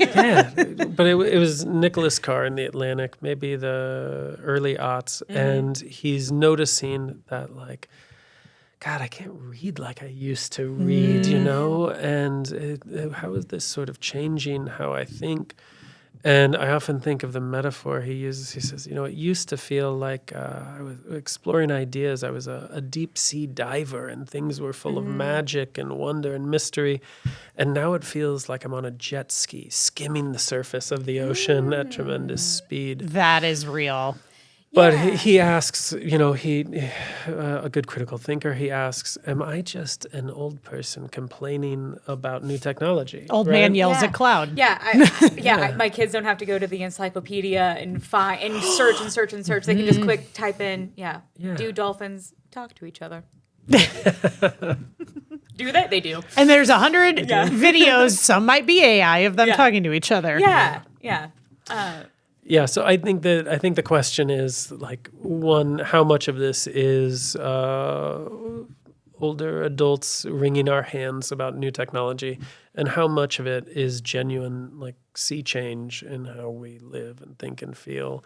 yeah, but it was Nicholas Carr in the Atlantic, maybe the early aughts, and he's noticing that like, God, I can't read like I used to read, and how is this sort of changing how I think? And I often think of the metaphor he uses. He says, it used to feel like I was exploring ideas. I was a deep sea diver and things were full of magic and wonder and mystery. And now it feels like I'm on a jet ski skimming the surface of the ocean at tremendous speed. That is real. But Yeah. he asks, a good critical thinker, he asks, am I just an old person complaining about new technology? Old man yells Yeah. at cloud. Yeah, my kids don't have to go to the encyclopedia and find and search and search and search. They can just quick type in, Yeah. do dolphins talk to each other? Do they? They do. And there's 100 videos. Some might be AI of them Yeah. talking to each other. Yeah. Yeah, so I think the question is like, one, how much of this is older adults wringing our hands about new technology, and how much of it is genuine like sea change in how we live and think and feel.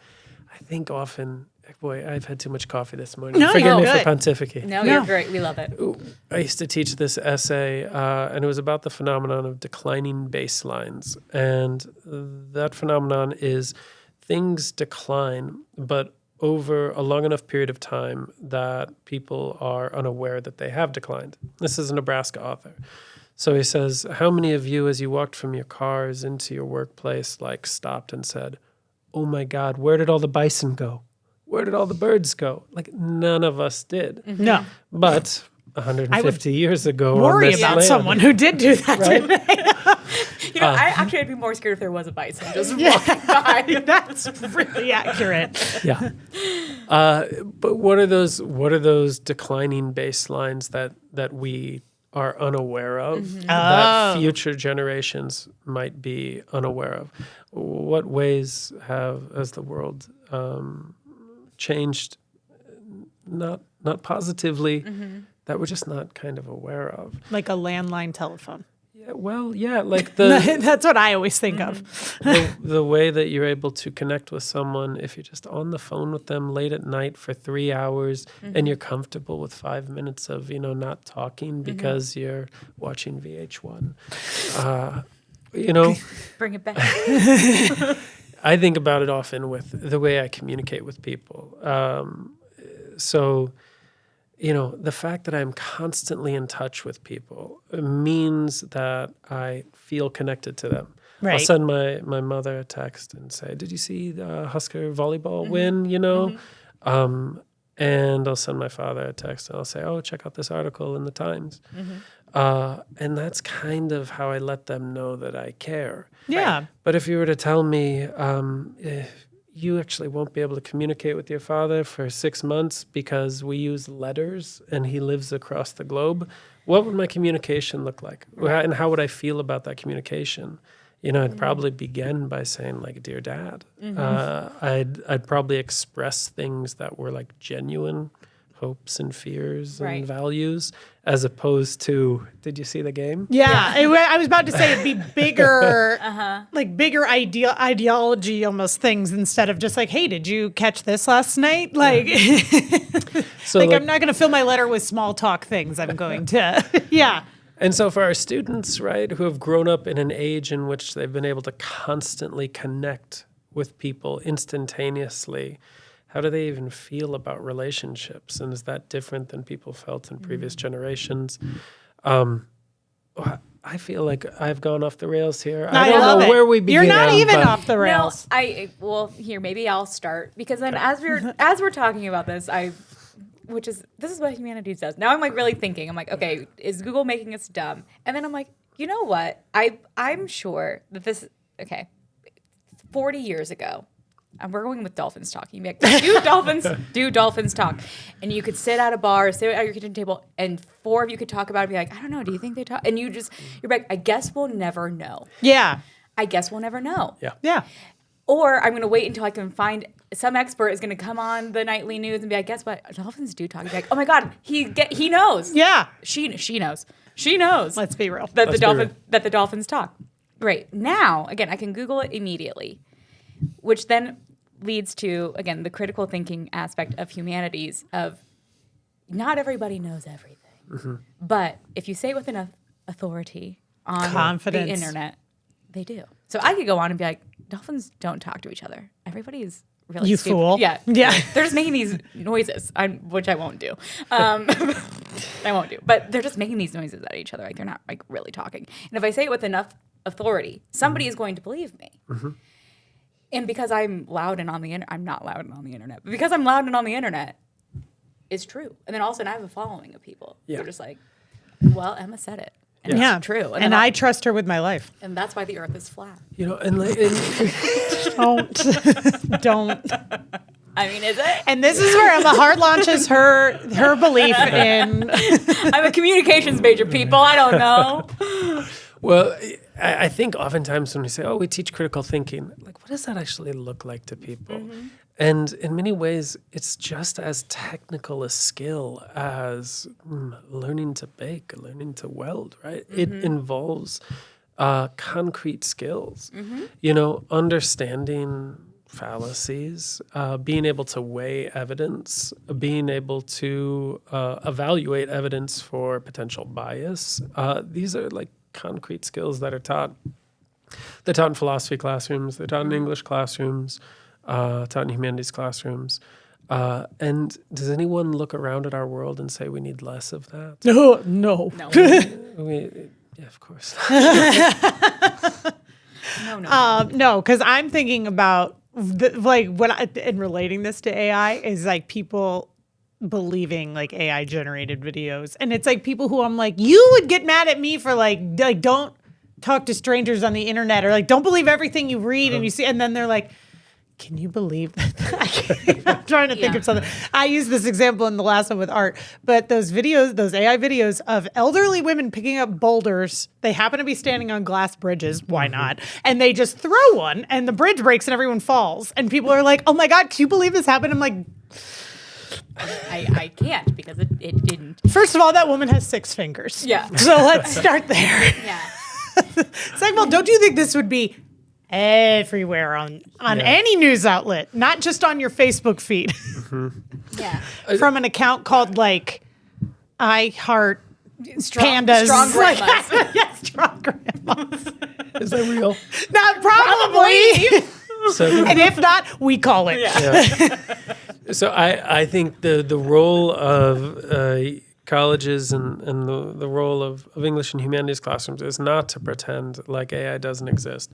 I think often, boy, I've had too much coffee this morning. No, Forgive you're me for good. pontificating. No, No. you're great. We love it. I used to teach this essay, and it was about the phenomenon of declining baselines. And that phenomenon is things decline, but over a long enough period of time that people are unaware that they have declined. This is a Nebraska author. So he says, how many of you, as you walked from your cars into your workplace, like stopped and said, oh my God, where did all the bison go? Where did all the birds go? Like, none of us did. No. But 150 years ago, Worry on this about land, someone who did do that today. You know, I'd be more scared if there was a bison just walking by. That's really accurate. Yeah. But what are those declining baselines that we are unaware of, that future generations might be unaware of? What ways has the world changed, not positively, that we're just not kind of aware of? Like a landline telephone. Yeah, well, yeah, like the That's what I always think of. the way that you're able to connect with someone if you're just on the phone with them late at night for 3 hours and you're comfortable with 5 minutes of, not talking because you're watching VH1. Bring it back. I think about it often with the way I communicate with people. So, the fact that I'm constantly in touch with people means that I feel connected to them. Right. I'll send my mother a text and say, did you see the Husker volleyball win, and I'll send my father a text and I'll say, oh, check out this article in the Times. And that's kind of how I let them know that I care. Yeah. But if you were to tell me, you actually won't be able to communicate with your father for 6 months because we use letters and he lives across the globe, what would my communication look like? And how would I feel about that communication? I'd probably begin by saying, like, dear Dad. I'd probably express things that were like genuine hopes and fears and values, as opposed to, did you see the game? Yeah. I was about to say it'd be bigger, like bigger ideology almost things instead of just like, hey, did you catch this last night? Like, So I'm not going to fill my letter with small talk things. I'm going to, yeah. And so for our students, right, who have grown up in an age in which they've been able to constantly connect with people instantaneously, how do they even feel about relationships? And is that different than people felt in previous generations? I feel like I've gone off the rails here. I don't know where we begin. You're not even but off the rails. No, here, maybe I'll start, because then as we're talking about this, this is what humanities does. Now I'm like really thinking. I'm like, okay, is Google making us dumb? And then I'm like, you know what? I'm sure that 40 years ago, and we're going with dolphins talking. Like, do dolphins talk? And you could sit at a bar, sit at your kitchen table, and 4 of you could talk about it and be like, I don't know, do you think they talk? And you're like, I guess we'll never know. Yeah. I guess we'll never know. Yeah. Yeah. Or I'm going to wait until I can find some expert is going to come on the nightly news and be like, guess what? Dolphins do talk. Be like, oh my God, he knows. Yeah. She knows. She knows. Let's be real. That the dolphins talk. Right. Now, again, I can Google it immediately, which then leads to, again, the critical thinking aspect of humanities of not everybody knows everything. But if you say it with enough authority on Confidence. the internet, they do. So I could go on and be like, dolphins don't talk to each other. Everybody is really You stupid. fool. Yeah. Yeah. They're just making these noises, which I won't do. I won't do. But they're just making these noises at each other. Like, they're not like really talking. And if I say it with enough authority, somebody is going to believe me. And because I'm loud and on the internet, I'm not loud and on the internet, but because I'm loud and on the internet, it's true. And then all of a sudden I have a following of people. Yeah. They're just like, well, Emma said it. And it's true. And I trust her with my life. And that's why the earth is flat. Don't. I mean, is it? And this is where Emma hard launches her belief in. I'm a communications major, people. I don't know. Well, I think oftentimes when we say, oh, we teach critical thinking, like, what does that actually look like to people? And in many ways, it's just as technical a skill as learning to bake, learning to weld, right? It involves concrete skills, understanding fallacies, being able to weigh evidence, being able to evaluate evidence for potential bias. These are like concrete skills that are taught. They're taught in philosophy classrooms. They're taught in English classrooms. Taught in humanities classrooms. And does anyone look around at our world and say we need less of that? No. No. Yeah, of course. No, because I'm thinking about and relating this to AI is like people believing like AI generated videos, and it's like people who I'm like, you would get mad at me for like don't talk to strangers on the internet, or like don't believe everything you read and you see, and then they're like, can you believe that? I'm trying to think of something. I used this example in the last one with art, but those videos, those AI videos of elderly women picking up boulders, they happen to be standing on glass bridges. Why not? And they just throw one and the bridge breaks and everyone falls. And people are like, oh my God, can you believe this happened? I'm like, I can't because it didn't. first of all, that woman has 6 fingers. Yeah. So let's start there. Yeah. It's like, well, don't you think this would be everywhere on any news outlet, not just on your Facebook feed? Yeah. From an account called like I Heart Pandas. Strong grandmas. Yeah, Strong Grandmas. Is that real? Not probably. So, And if not, we call it. so I think the role of colleges and the role of English and Humanities classrooms is not to pretend like AI doesn't exist,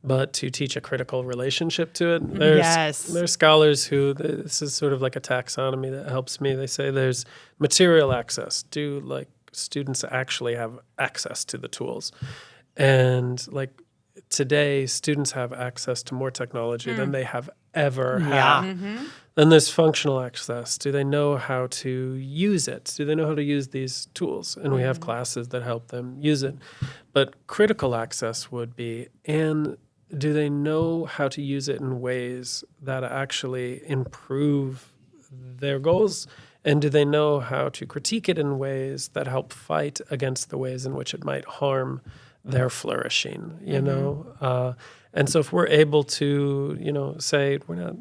but to teach a critical relationship to it. There's scholars who, this is sort of like a taxonomy that helps me. They say there's material access. Do like students actually have access to the tools? And like today, students have access to more technology than they have ever had. Then there's functional access. Do they know how to use it? Do they know how to use these tools? And we have classes that help them use it. But critical access would be, and do they know how to use it in ways that actually improve their goals? And do they know how to critique it in ways that help fight against the ways in which it might harm their flourishing, you know? And so if we're able to, say we're not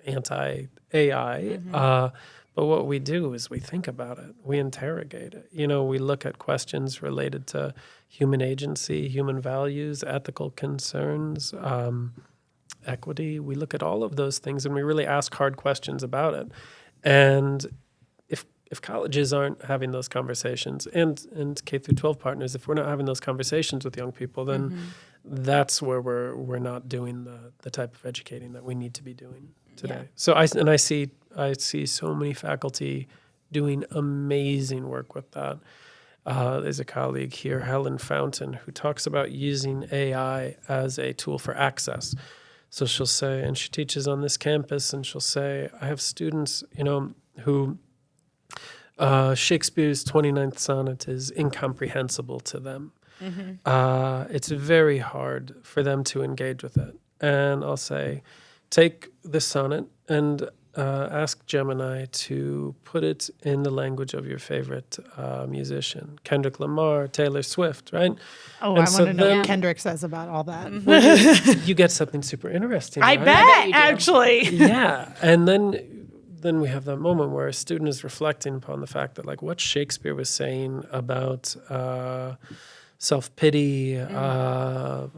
anti-AI, but what we do is we think about it, we interrogate it. We look at questions related to human agency, human values, ethical concerns, equity. We look at all of those things and we really ask hard questions about it. And if colleges aren't having those conversations, and K through 12 partners, if we're not having those conversations with young people, then that's where we're not doing the type of educating that we need to be doing today. Yeah. So I see so many faculty doing amazing work with that. There's a colleague here, Helen Fountain, who talks about using AI as a tool for access. So she'll say, and she teaches on this campus, and she'll say, I have students, who Shakespeare's 29th sonnet is incomprehensible to them. It's very hard for them to engage with it. And I'll say, take this sonnet and ask Gemini to put it in the language of your favorite musician, Kendrick Lamar, Taylor Swift, right? Oh, and I want to know what Kendrick says about all that. Well, you get something super interesting. I right? bet actually. Yeah. And then we have that moment where a student is reflecting upon the fact that, like, what Shakespeare was saying about self-pity,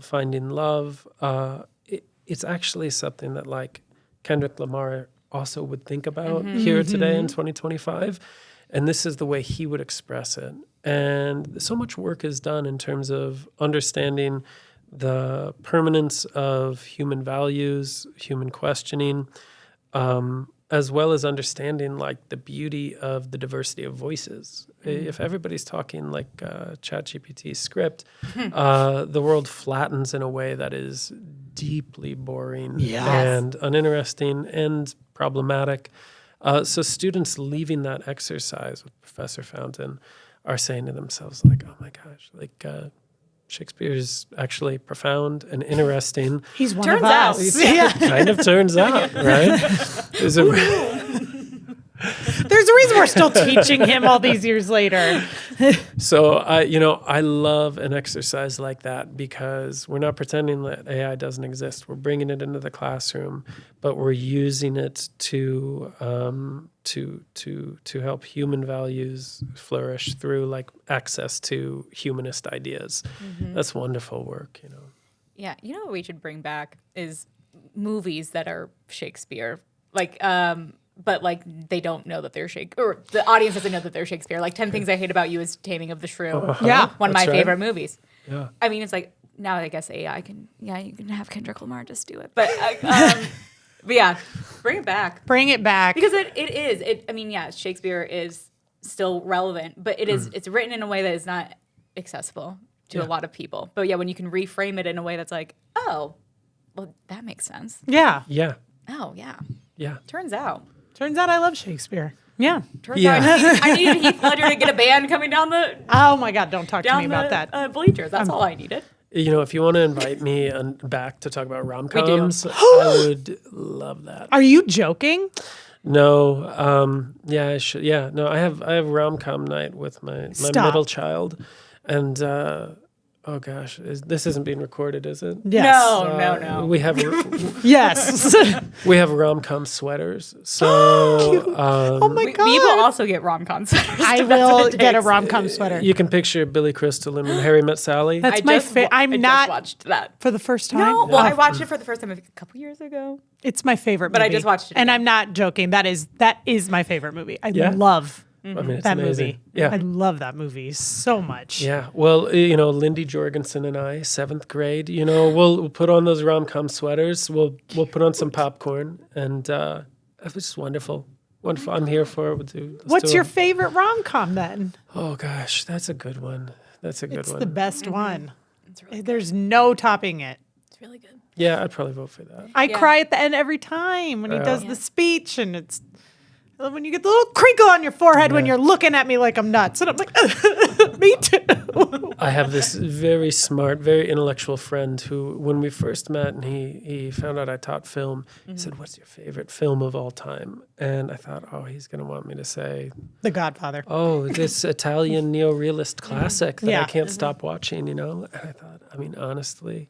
finding love, it's actually something that, like, Kendrick Lamar also would think about here today in 2025. And this is the way he would express it. And so much work is done in terms of understanding the permanence of human values, human questioning, as well as understanding like the beauty of the diversity of voices. If everybody's talking like ChatGPT script, the world flattens in a way that is deeply boring and uninteresting and problematic. So students leaving that exercise with Professor Fountain are saying to themselves like, oh my gosh, like Shakespeare is actually profound and interesting. He's one of us. Kind of turns out, right? There's a reason we're still teaching him all these years later. So I love an exercise like that because we're not pretending that AI doesn't exist. We're bringing it into the classroom, but we're using it to help human values flourish through like access to humanist ideas. That's wonderful work, Yeah, what we should bring back is movies that are Shakespeare. Like but like they don't know that they're Shakespeare, or the audience doesn't know that they're Shakespeare. Like 10 Things I Hate About You is Taming of the Shrew. Yeah. One of my That's right. favorite movies. Yeah. I mean, it's like now I guess AI can, you can have Kendrick Lamar just do it. But yeah, bring it back. Bring it back. Because it is. I mean, yeah, Shakespeare is still relevant, but it's written in a way that is not accessible to a lot of people. But yeah, when you can reframe it in a way that's like, oh, well, that makes sense. Yeah. Yeah. Oh, yeah. Yeah. Turns out Turns out I love Shakespeare. Yeah. Turns out I needed Heath Ledger to get a band coming down the Oh my God, don't talk to me about that. Bleachers. That's all I needed. You know, if you want to invite me back to talk about rom-coms, I would love that. Are you joking? No, yeah, I should. Yeah, no, I have rom-com night with my Stop. middle child, and oh gosh, this isn't being recorded, is it? Yes. No. We have Yes. we have rom-com sweaters, so Oh my God. We will also get rom-com sweaters. I if that's what will it get a takes. rom-com sweater. you can picture Billy Crystal and Harry Met Sally. That's I my just favorite. wa- I'm I not just watched that. for the first time. No, well, I watched it for the first time a couple years ago. It's my favorite But I movie. just watched it And again. I'm not joking. That is my favorite movie. I Yeah? love I mean, it's that amazing. movie. Yeah. I love that movie so much. Yeah, well, you know, Lindy Jorgensen and I, 7th grade, you know, we'll put on those rom-com sweaters. We'll put on some popcorn, and it was just wonderful. Wonderful. I'm here for it. What's your favorite rom-com then? Oh gosh, that's a good one. That's a good It's one. the best one. It's really good. There's no topping it. It's really good. Yeah, I'd probably vote for that. I Yeah. cry at the end every time when he does Yeah. the speech, and it's when you get the little crinkle on your forehead when you're looking at me like I'm nuts, and I'm like, me too. I have this very smart, very intellectual friend who, when we first met and he found out I taught film, he said, "What's your favorite film of all time?" And I thought, oh, he's going to want me to say, The Godfather. oh, this Italian neo-realist classic that I Yeah. can't stop watching, you know? And I thought, I mean, honestly,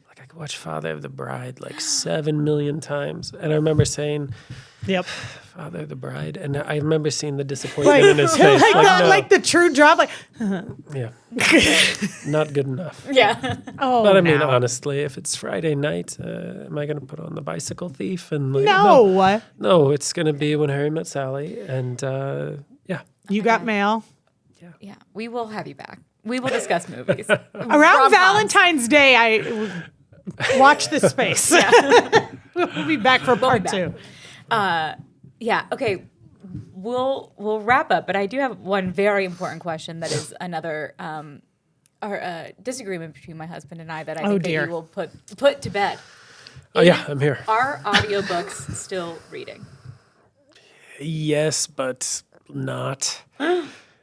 like I could watch Father of the Bride like 7 million times. And I remember saying, Yep. Father of the Bride. And I remember seeing the disappointment in his face. Like the true drop. Like, Yeah. Not good enough. Yeah. oh, But I mean, no. honestly, if it's Friday night, am I going to put on the Bicycle Thief? And like, No. no, it's going to be When Harry Met Sally. And yeah. You got mail. Yeah. We will have you back. We will discuss movies. Around Rom-coms. Valentine's Day, I watch this space. We'll be back for part back. 2. Yeah. Okay. We'll wrap up, but I do have one very important question that is another disagreement between my husband and I that I think that dear. you will put to bed. Oh, yeah, I'm here. Are audiobooks still reading? Yes, but not.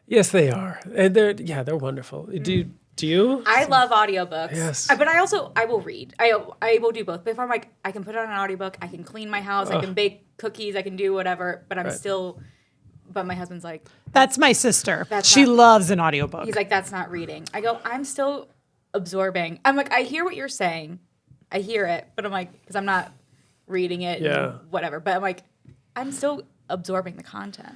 Yes, they are. And they're wonderful. Do you? I love audiobooks. Yes. But I will read. I will do both. But if I'm like, I can put on an audiobook, I can clean my house, I can bake cookies, I can do whatever, but I'm still, but my husband's like, That's my sister. That's She not- loves an audiobook. he's like, that's not reading. I go, I'm still absorbing. I'm like, I hear what you're saying. I hear it, but I'm like, because I'm not reading it, Yeah. and whatever. But I'm like, I'm still absorbing the content.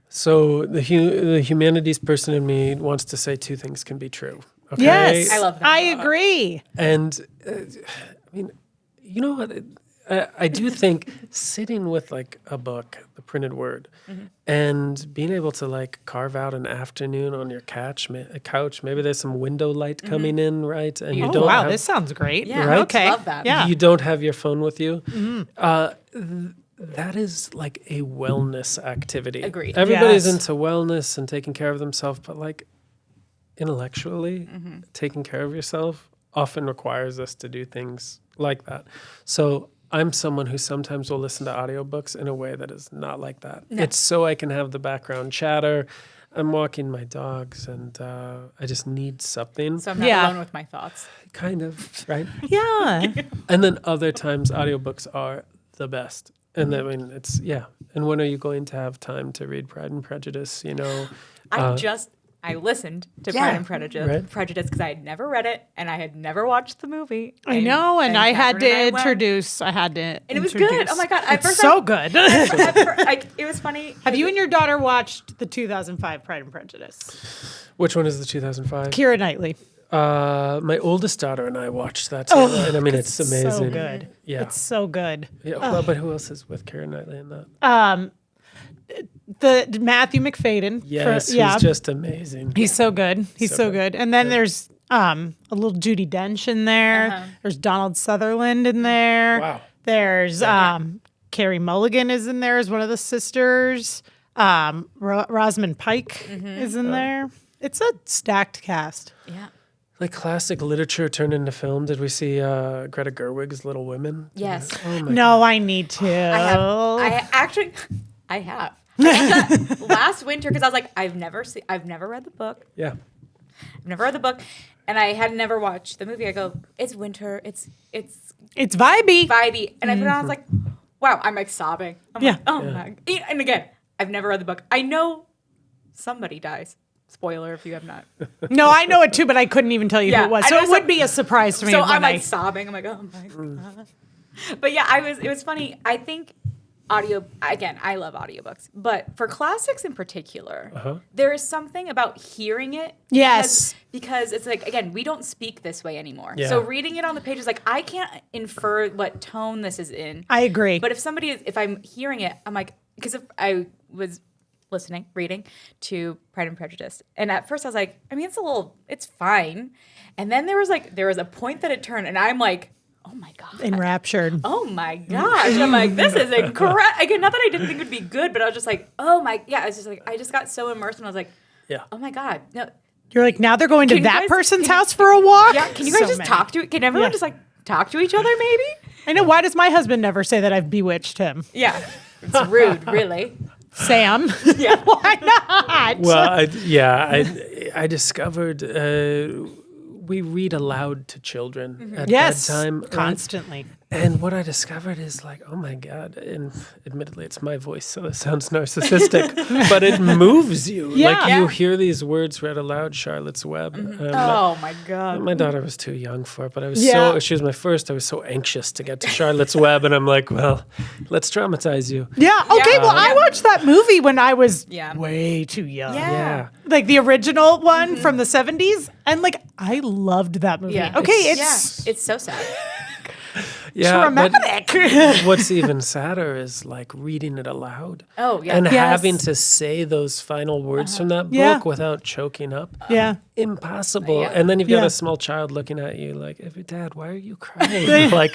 So the humanities person in me wants to say two things can be true. Okay? Yes. I love that. I agree. And I mean, you know what? I do think sitting with like a book, the printed word, and being able to like carve out an afternoon on your couch, maybe there's some window light coming in, right? And you Oh, don't wow. have, This sounds great. Yeah, Right? Okay. love that. Yeah. you don't have your phone with you. That is like a wellness activity. Agreed. Everybody's Yes. into wellness and taking care of themselves, but like intellectually, taking care of yourself often requires us to do things like that. So I'm someone who sometimes will listen to audiobooks in a way that is not like that. It's so I can have the background chatter. I'm walking my dogs and I just need something. So I'm not Yeah. alone with my thoughts. Kind of, right? Yeah. And then other times audiobooks are the best. And I mean, it's, yeah. And when are you going to have time to read Pride and Prejudice, you know? I listened to Yeah. Pride and Prejudice Right. because I had never read it and I had never watched the movie. I know. And I had to Catherine and I went. introduce. And it was good. Oh my God. At It's first so good. it was funny. Have you and your daughter watched the 2005 Pride and Prejudice? Which one is the 2005? Keira Knightley. My oldest daughter and I watched that together, and I mean, it's amazing. So good. Yeah. It's so good. Yeah, well, but who else is with Keira Knightley in that? The Matthew McFadden. Yes, he's just amazing. He's so good. He's so So good. And then there's a little Judi Dench in there. There's Donald Sutherland in there. Wow. There's Carey Mulligan is in there as one of the sisters. Rosamund Pike is in there. It's a stacked cast. Yeah. Like classic literature turned into film. Did we see Greta Gerwig's Little Women? Yes. Oh my No, I need to. I have. Last winter, because I was like, I've never read the book. Yeah. I've never read the book, and I had never watched the movie. I go, it's winter. It's vibey. vibey, and I put it on. I was like, wow, I'm like sobbing. I'm Yeah. like, oh my. And again, I've never read the book. I know somebody dies. Spoiler if you have not. No, I know it too, but I couldn't even tell you who Yeah, it was. I So know it would be a surprise to me. So when I'm like sobbing. I'm like, oh my god. But yeah, it was funny. I think I love audiobooks, but for classics in particular, there is something about hearing it. Yes. Because it's like, again, we don't speak this way anymore. Yeah. So reading it on the page is like, I can't infer what tone this is in. I agree. But if I'm hearing it, I'm like, because if I was reading to Pride and Prejudice, and at first I was like, I mean, it's fine. And then there was a point that it turned, and I'm like, oh my God. Enraptured. Oh my gosh. I'm like, this is incredible. Again, not that I didn't think it would be good, but I was just like, oh my, yeah. It's just like, I just got so immersed and I was like, Yeah. oh my God. No, You're like, now they're going to Can you that guys- person's can- house for a walk? yeah, can you guys So just many. talk to, can everyone Yeah. just like talk to each other maybe? I know. Why does my husband never say that I've bewitched him? Yeah. It's rude, really. Sam? Yeah. Why not? Well, I discovered we read aloud to children at bedtime. right? Constantly. And what I discovered is like, oh my God, and admittedly it's my voice, so this sounds narcissistic, but it moves you. Yeah. Like Yeah. you hear these words read aloud, Charlotte's Web. Oh my God. My daughter was too young for it, but I was Yeah. she was my first. I was so anxious to get to Charlotte's Web, and I'm like, well, let's traumatize you. Yeah. Okay. Well, I watched that movie when I was Yeah. way too young. Yeah. Yeah. Like the original one from the 70s. And like, I loved that movie. Yeah. Okay. It's It's so sad. Yeah, but traumatic. what's even sadder is like reading it aloud. Oh, yeah. And Yes. having to say those final words from that book Yeah. without choking up. yeah. Impossible. Yeah. And then you've got Yeah. a small child looking at you like, Dad, why are you crying? Like,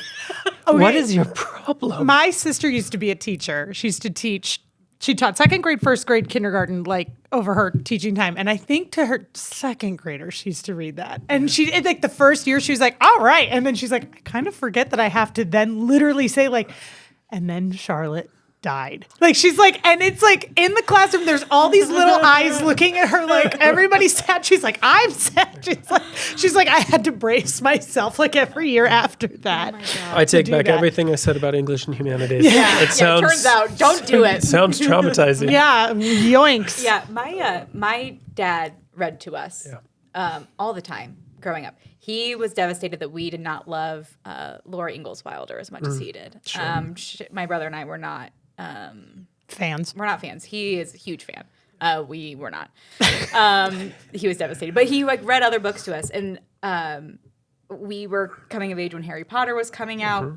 what is your problem? My sister used to be a teacher. She used to teach. She taught second grade, first grade, kindergarten, like over her teaching time. And I think to her second graders, she used to read that. And like the first year, she was like, all right. And then she's like, I kind of forget that I have to then literally say like, and then Charlotte died. Like she's like, and it's like in the classroom, there's all these little eyes looking at her like everybody's sad. She's like, I'm sad. She's like, I had to brace myself like every year after that. I take do back that. everything I said about English and Humanities. Yeah. It sounds, it turns out, don't do it. sounds traumatizing. Yeah, yoinks. Yeah, my dad read to us all the time growing up. He was devastated that we did not love Laura Ingalls Wilder as much as he did. My brother and I were not Fans. We're not fans. He is a huge fan. We were not. He was devastated, but he like read other books to us, and we were coming of age when Harry Potter was coming out.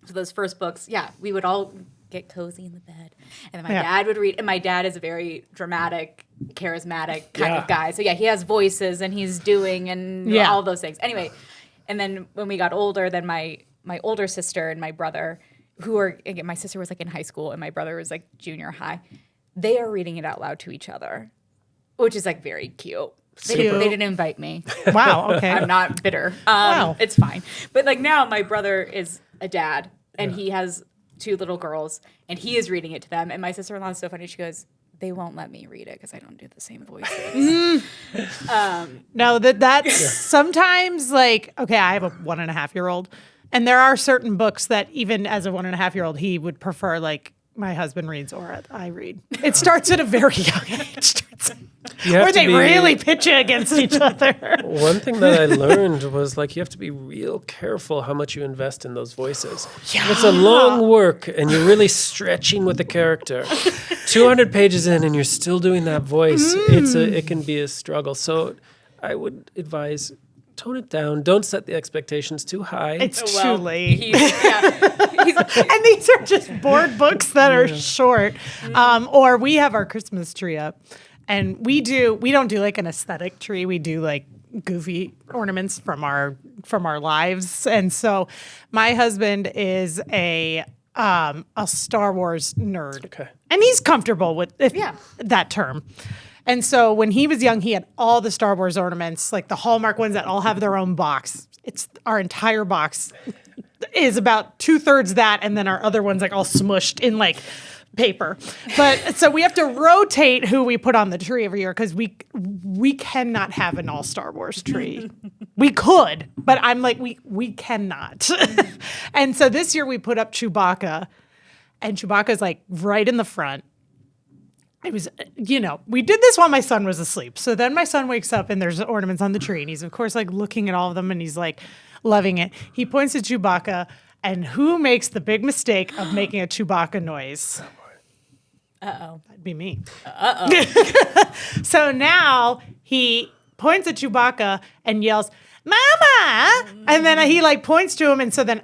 So those first books, we would all get cozy in the bed, and then my dad would read. And my dad is a very dramatic, charismatic kind of guy. So he has voices, and he's doing and all those things. Anyway, and then when we got older, then my older sister and my brother, who are, again, my sister was like in high school and my brother was like junior high, they are reading it out loud to each other, which is like very cute. They didn't invite me. Wow. Okay. I'm not bitter. Wow. It's fine. But like now my brother is a dad and he has 2 little girls and he is reading it to them. And my sister-in-law is so funny. She goes, they won't let me read it because I don't do the same voices. No, that's sometimes like, okay, I have a 1.5-year-old, and there are certain books that even as a 1.5-year-old, he would prefer like my husband reads or I read. It starts at a very young age. Where they really pitch you against each other. One thing that I learned was like you have to be real careful how much you invest in those voices. Yeah. It's a long work and you're really stretching with the character. 200 pages in and you're still doing that voice. It can be a struggle. So I would advise tone it down. Don't set the expectations too high. It's too late. He's And these are just board books that are short. Or we have our Christmas tree up, and we don't do like an aesthetic tree. We do like goofy ornaments from our lives. And so my husband is a Star Wars nerd. Okay. And he's comfortable with that term. And so when he was young, he had all the Star Wars ornaments, like the Hallmark ones that all have their own box. It's our entire box is about 2/3 that, and then our other ones like all smushed in like paper. But so we have to rotate who we put on the tree every year because we cannot have an all Star Wars tree. We could, but I'm like we cannot. And so this year we put up Chewbacca, and Chewbacca's like right in the front. It was, we did this while my son was asleep. So then my son wakes up and there's ornaments on the tree. And he's, of course, like looking at all of them and he's like loving it. He points at Chewbacca, and who makes the big mistake of making a Chewbacca noise? Uh-oh. That'd be me. Uh-oh. So now he points at Chewbacca and yells, "Mama!" And then he like points to him. And so then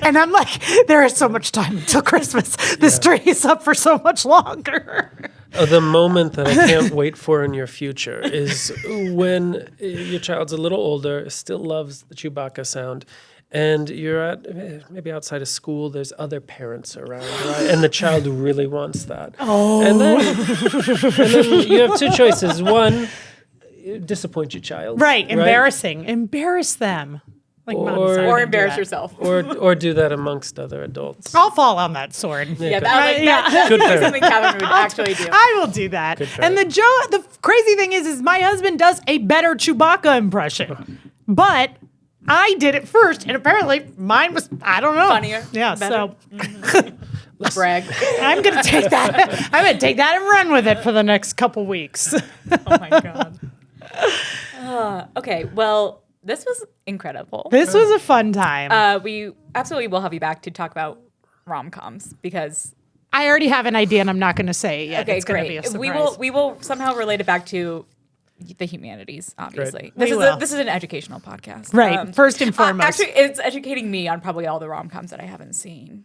and I'm like, there is so much time until Christmas. This tree is up for so much longer. The moment that I can't wait for in your future is when your child's a little older, still loves the Chewbacca sound, and you're at maybe outside of school, there's other parents around, right? And the child really wants that. Oh. And then you have two choices. One, disappoint your child. Right, embarrassing. Embarrass them. Like Mom decided Or to do embarrass that. yourself. Or do that amongst other adults. I'll fall on that sword. Yeah, good. that's Good parent. something Katherine would actually do. I will do that. And the crazy thing is my husband does a better Chewbacca impression. But I did it first, and apparently mine was, I don't know. Funnier. Yeah, Better. so Brag. I'm going to take that. I'm going to take that and run with it for the next couple weeks. Oh my God. Okay, well, this was incredible. This was a fun time. We absolutely will have you back to talk about rom-coms because I already have an idea, and I'm not going to say it yet. okay, It's going to be a great. surprise. We will somehow relate it back to the humanities. Obviously, We will. this is an educational podcast, Right, first and foremost. Actually, it's educating me on probably all the rom-coms that I haven't seen.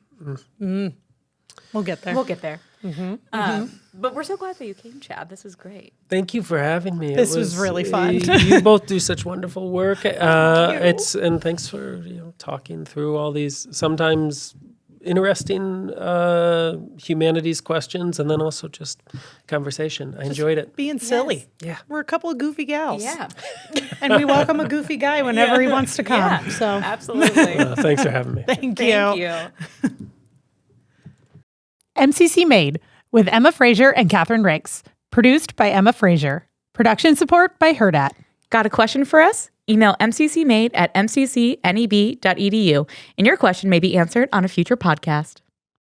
We'll get there. We'll get there. But we're so glad that you came, Chad. This was great. Thank you for having me. This was really fun. You both do such wonderful work. And thanks for talking through all these sometimes interesting humanities questions, and then also just conversation. I enjoyed it. Being silly. Yeah. We're a couple of goofy gals. Yeah. And we welcome a goofy guy whenever he wants to come. Yeah, So absolutely. Thanks for having me. thank Thank you. you. MCC Made with Emma Frazier and Katherine Rakes. Produced by Emma Frazier. Production support by Herdat. Got a question for us? Email mccmade@mccneb.edu, and your question may be answered on a future podcast.